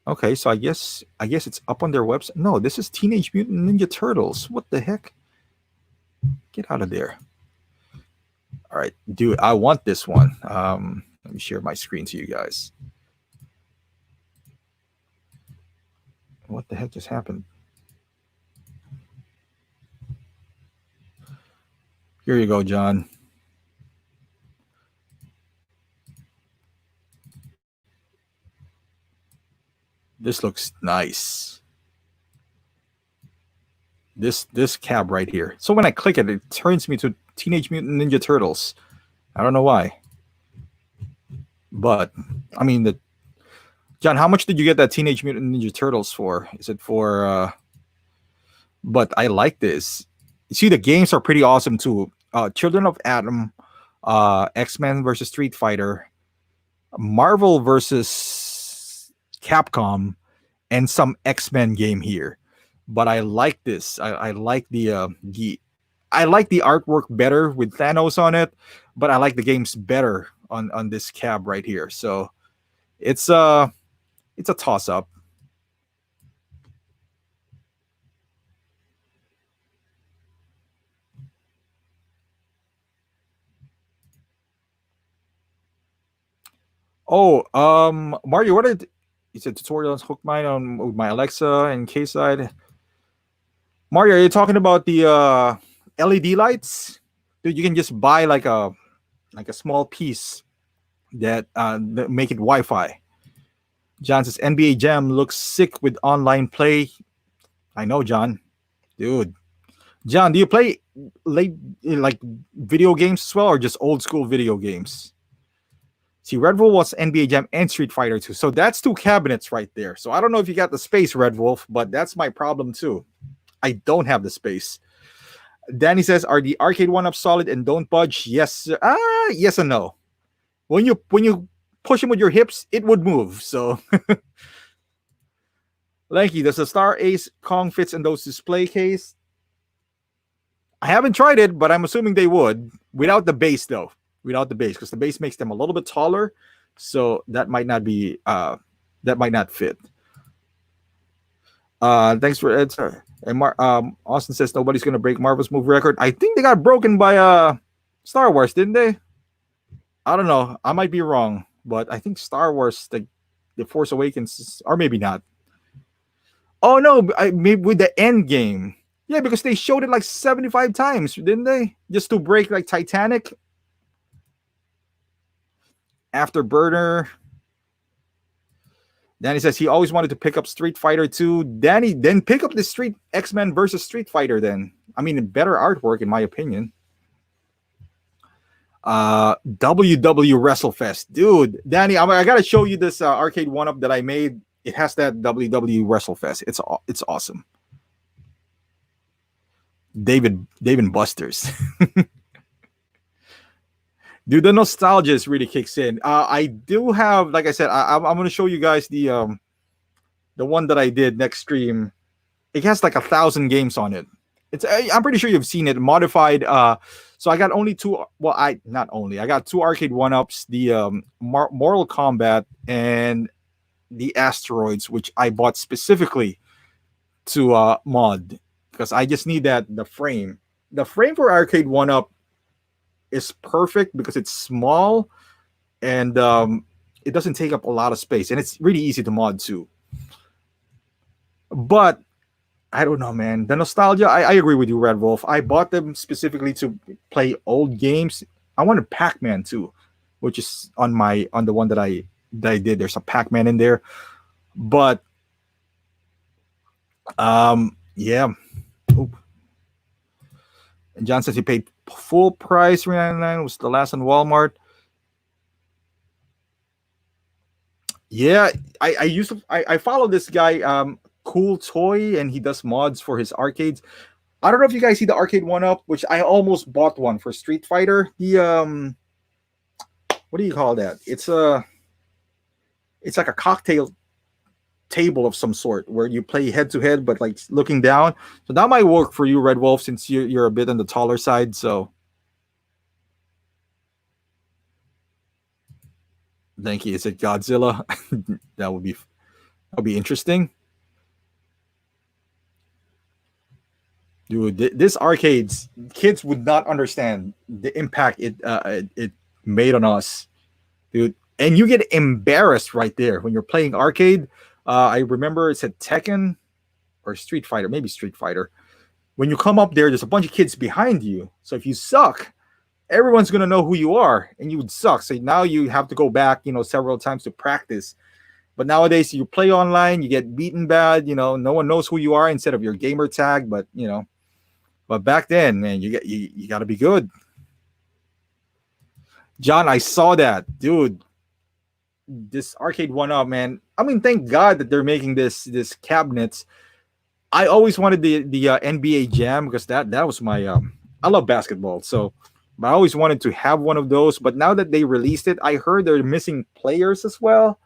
okay. So I guess it's up on their website. No, this is Teenage Mutant Ninja Turtles. What the heck? Get out of there. All right, dude. I want this one. Let me share my screen to you guys. What the heck just happened? Here you go, John. This looks nice. This cab right here. So when I click it, it turns me to Teenage Mutant Ninja Turtles. I don't know why, but I mean, the John, how much did you get that Teenage Mutant Ninja Turtles for? Is it for? But I like this. You see, the games are pretty awesome too. Children of Atom, X-Men versus Street Fighter, Marvel versus Capcom, and some X-Men game here. But I like this. I like the I like the artwork better with Thanos on it, but I like the games better on this cab right here. So it's a toss up. Oh, Mario, what did you said tutorials hook mine on with my Alexa and K side? Mario, are you talking about the LED lights? Dude, you can just buy like a small piece that make it Wi-Fi. John says NBA Jam looks sick with online play. I know, John. Dude, John, do you play late like video games as well, or just old school video games? See, Red Wolf was NBA Jam and Street Fighter 2. So that's two cabinets right there. So I don't know if you got the space, Red Wolf, but that's my problem too. I don't have the space. Danny says, "Are the arcade one-up solid and don't budge?" Yes, yes and no. When you push them with your hips, it would move. So, Lanky, does the Star Ace Kong fits in those display case? I haven't tried it, but I'm assuming they would without the base though. Without the base, because the base makes them a little bit taller, so that might not be that might not fit. Thanks for Ed. And Austin says nobody's gonna break Marvel's move record. I think they got broken by Star Wars, didn't they? I don't know. I might be wrong, but I think Star Wars, the Force Awakens, or maybe not. Oh no, maybe with the End Game. Yeah, because they showed it like 75 times, didn't they? Just to break like Titanic. Afterburner. Danny says he always wanted to pick up Street Fighter 2. Danny, then pick up the Street X-Men versus Street Fighter then. I mean, better artwork in my opinion. WW WrestleFest. Dude, Danny, I gotta show you this arcade one-up that I made. It has that WW WrestleFest. It's awesome. David Busters. Dude, the nostalgia is really kicks in. I do have, like I said, I'm going to show you guys the one that I did next stream. It has like 1,000 games on it. I'm pretty sure you've seen it modified. So I got only two. Well, I not only I got two arcade one ups: the Mortal Kombat and the Asteroids, which I bought specifically to mod because I just need that the frame. The frame for arcade one up is perfect because it's small and it doesn't take up a lot of space, and it's really easy to mod too. But I don't know, man. The nostalgia, I agree with you, Red Wolf. I bought them specifically to play old games. I wanted Pac-Man too, which is on the one that I did. There's a Pac-Man in there. But yeah. Oop. And John says he paid full price, $3.99 was the last on Walmart. Yeah, I used to I follow this guy, Cool Toy, and he does mods for his arcades. I don't know if you guys see the arcade one up, which I almost bought one for Street Fighter. The what do you call that? It's like a cocktail table of some sort where you play head to head, but like looking down. So that might work for you, Red Wolf, since you're a bit on the taller side. So thank you. Is it Godzilla? That would be interesting. Dude, this arcades kids would not understand the impact it made on us, dude. And you get embarrassed right there when you're playing arcade. I remember it said Tekken or Street Fighter, maybe Street Fighter. When you come up there, there's a bunch of kids behind you. So if you suck, everyone's gonna know who you are, and you would suck. So now you have to go back, several times to practice. But nowadays, you play online, you get beaten bad. No one knows who you are instead of your gamer tag. But back then, man, you got to be good. John, I saw that, dude. This arcade one up, man. I mean, thank God that they're making this cabinets. I always wanted the NBA Jam because that was my I love basketball, so but I always wanted to have one of those. But now that they released it, I heard they're missing players as well.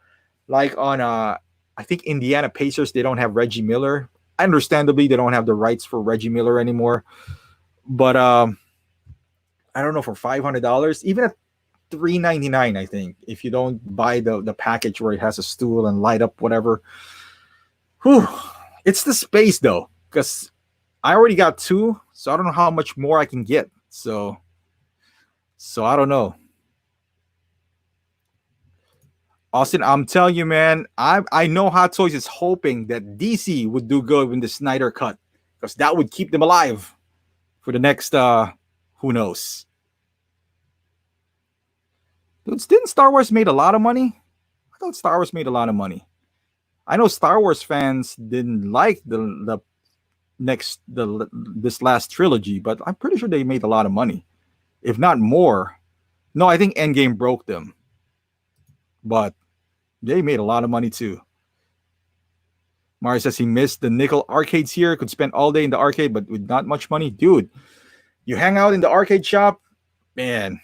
Like on I think Indiana Pacers, they don't have Reggie Miller. Understandably, they don't have the rights for Reggie Miller anymore. But I don't know, for $500, even at $399, I think, if you don't buy the package where it has a stool and light up whatever. Whew. It's the space though, because I already got two, so I don't know how much more I can get. So I don't know. Austin, I'm telling you, man, I know Hot Toys is hoping that DC would do good in the Snyder cut, because that would keep them alive for the next who knows. Dude, didn't Star Wars made a lot of money? I thought Star Wars made a lot of money. I know Star Wars fans didn't like the this last trilogy, but I'm pretty sure they made a lot of money, if not more. No, I think Endgame broke them, but they made a lot of money too. Mario says he missed the nickel arcades here. Could spend all day in the arcade, but with not much money. Dude, you hang out in the arcade shop, man.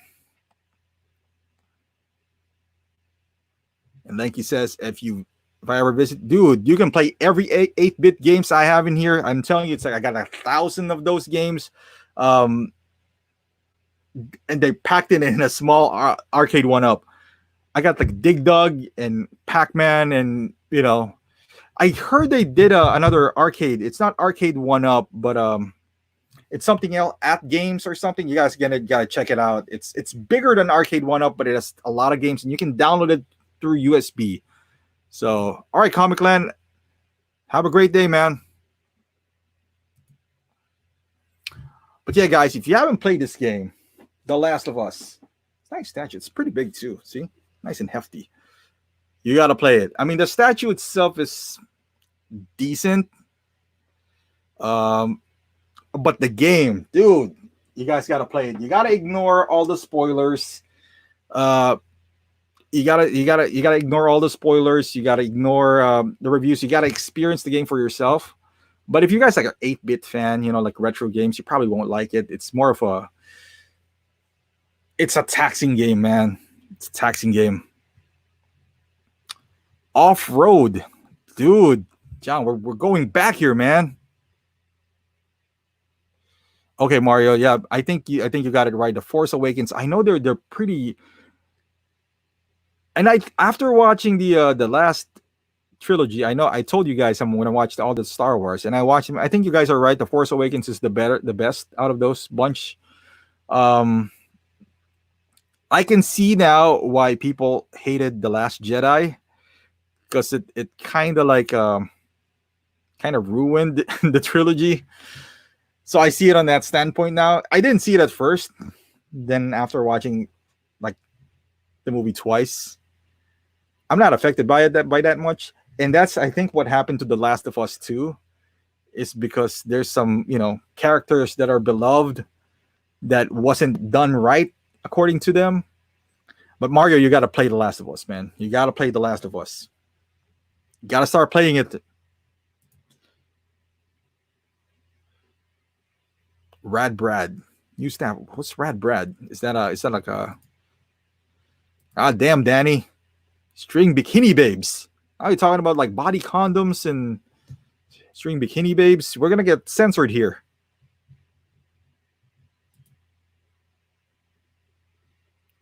And Lanky says, if I ever visit, dude, you can play every 8-bit games I have in here. I'm telling you, it's like I got 1,000 of those games. And they packed it in a small arcade one up. I got like Dig Dug and Pac-Man, and I heard they did another arcade. It's not arcade one up, but it's something else, At Games or something. You guys gotta check it out. It's bigger than arcade one up, but it has a lot of games, and you can download it through USB. So, all right, Comic Land, have a great day, man. But yeah, guys, if you haven't played this game, The Last of Us, it's a nice statue. It's pretty big too. See, nice and hefty. You got to play it. I mean, the statue itself is decent. But the game, dude, you guys got to play it. You got to ignore all the spoilers. You gotta ignore all the spoilers. You gotta ignore the reviews. You gotta experience the game for yourself. But if you guys like an 8-bit fan, like retro games, you probably won't like it. It's more of it's a taxing game, man. It's a taxing game. Off-road, dude. John, we're going back here, man. Okay, Mario. Yeah, I think you got it right. The Force Awakens. I know they're pretty. And I after watching the last trilogy, I know I told you guys I'm when I watched all the Star Wars and I watched them. I think you guys are right. The Force Awakens is the best out of those bunch. Um, I can see now why people hated the Last Jedi because it kind of like kind of ruined the trilogy. So I see it on that standpoint now. I didn't see it at first. Then after watching like the movie twice, I'm not affected by it that by that much. And that's I think what happened to The Last of Us 2 is because there's some, characters that are beloved that wasn't done right according to them. But Mario, you got to play The Last of Us, man. You got to play The Last of Us. You got to start playing it. Rad Brad. You snap. What's Rad Brad? Is that like a damn Danny. String bikini babes. Are you talking about like body condoms and string bikini babes? We're gonna get censored here.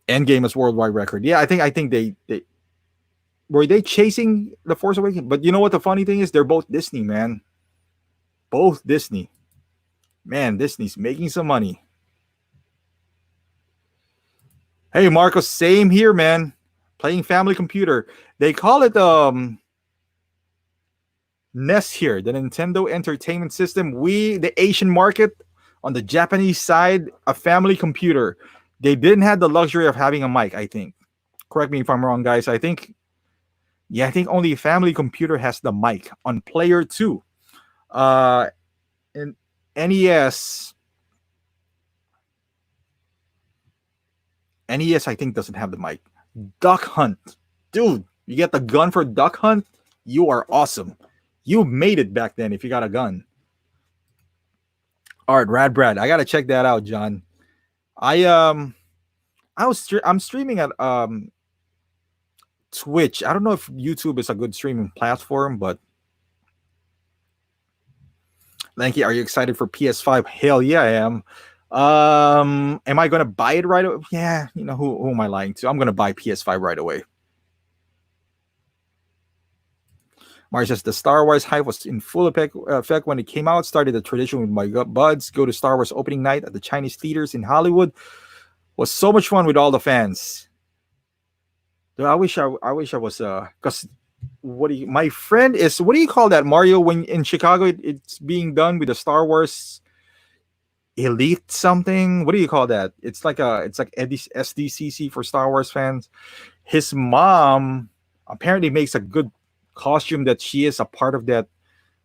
Endgame is worldwide record. Yeah, I think they were they chasing the Force Awakens. But you know what the funny thing is? They're both Disney, man. Both Disney. Man, Disney's making some money. Hey Marcos, same here, man. Playing family computer. They call it NES here, the Nintendo Entertainment System. We, the Asian market, on the Japanese side, a family computer. They didn't have the luxury of having a mic, I think. Correct me if I'm wrong, guys. I think only a family computer has the mic on player two. In NES, NES, I think doesn't have the mic. Duck Hunt, dude, you get the gun for Duck Hunt. You are awesome. You made it back then if you got a gun. All right, Rad Brad, I gotta check that out, John. I I'm streaming at Twitch. I don't know if YouTube is a good streaming platform, but Lanky, are you excited for PS5? Hell yeah, I am. Am I gonna buy it right away? Yeah, who am I lying to? I'm gonna buy PS5 right away. Mars says the Star Wars hype was in full effect when it came out. Started the tradition with my buds. Go to Star Wars opening night at the Chinese theaters in Hollywood. Was so much fun with all the fans. Dude, I wish I was because my friend is what do you call that, Mario, when in Chicago it's being done with the Star Wars elite something. What do you call that? It's like SDCC for Star Wars fans. His mom apparently makes a good costume that she is a part of that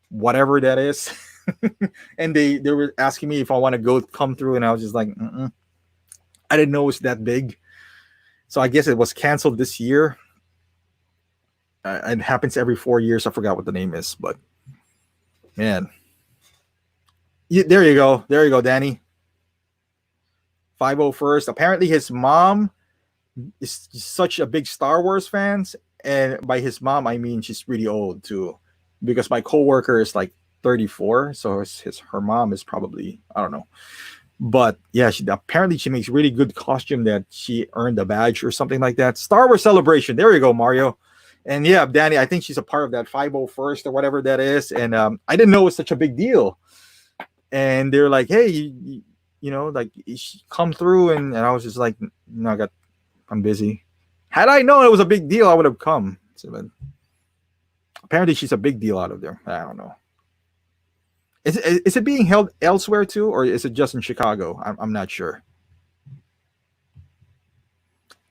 whatever that is. And they were asking me if I want to go come through, and I was just like, mm-mm. I didn't know it was that big. So I guess it was canceled this year. It happens every 4 years. I forgot what the name is, but man, there you go. There you go, Danny. 501st. Apparently, his mom is such a big Star Wars fans, and by his mom, I mean she's really old too, because my coworker is like 34, so her mom is probably I don't know. But yeah, apparently she makes really good costume that she earned a badge or something like that. Star Wars Celebration. There you go, Mario. And yeah, Danny, I think she's a part of that 501st or whatever that is. And I didn't know it was such a big deal. And they're like, hey, like come through. And I was just like, no, I'm busy. Had I known it was a big deal, I would have come. So, apparently she's a big deal out of there. I don't know. Is it being held elsewhere too, or is it just in Chicago? I'm not sure.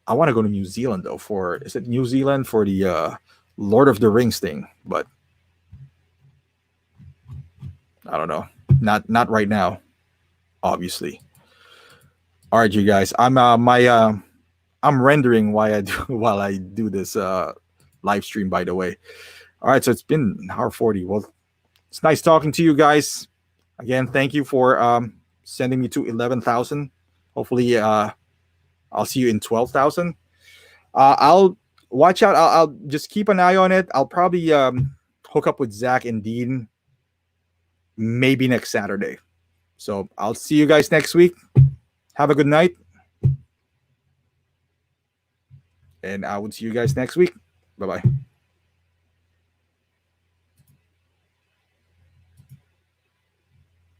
I want to go to New Zealand though. Is it New Zealand for the Lord of the Rings thing? But I don't know. Not right now, obviously. All right, you guys. I'm rendering while I do this live stream. By the way. All right, so it's been an hour 40. Well, it's nice talking to you guys. Again, thank you for sending me to 11,000. Hopefully, I'll see you in 12,000. I'll watch out. I'll just keep an eye on it. I'll probably hook up with Zach and Dean maybe next Saturday. So I'll see you guys next week. Have a good night, and I will see you guys next week. Bye bye.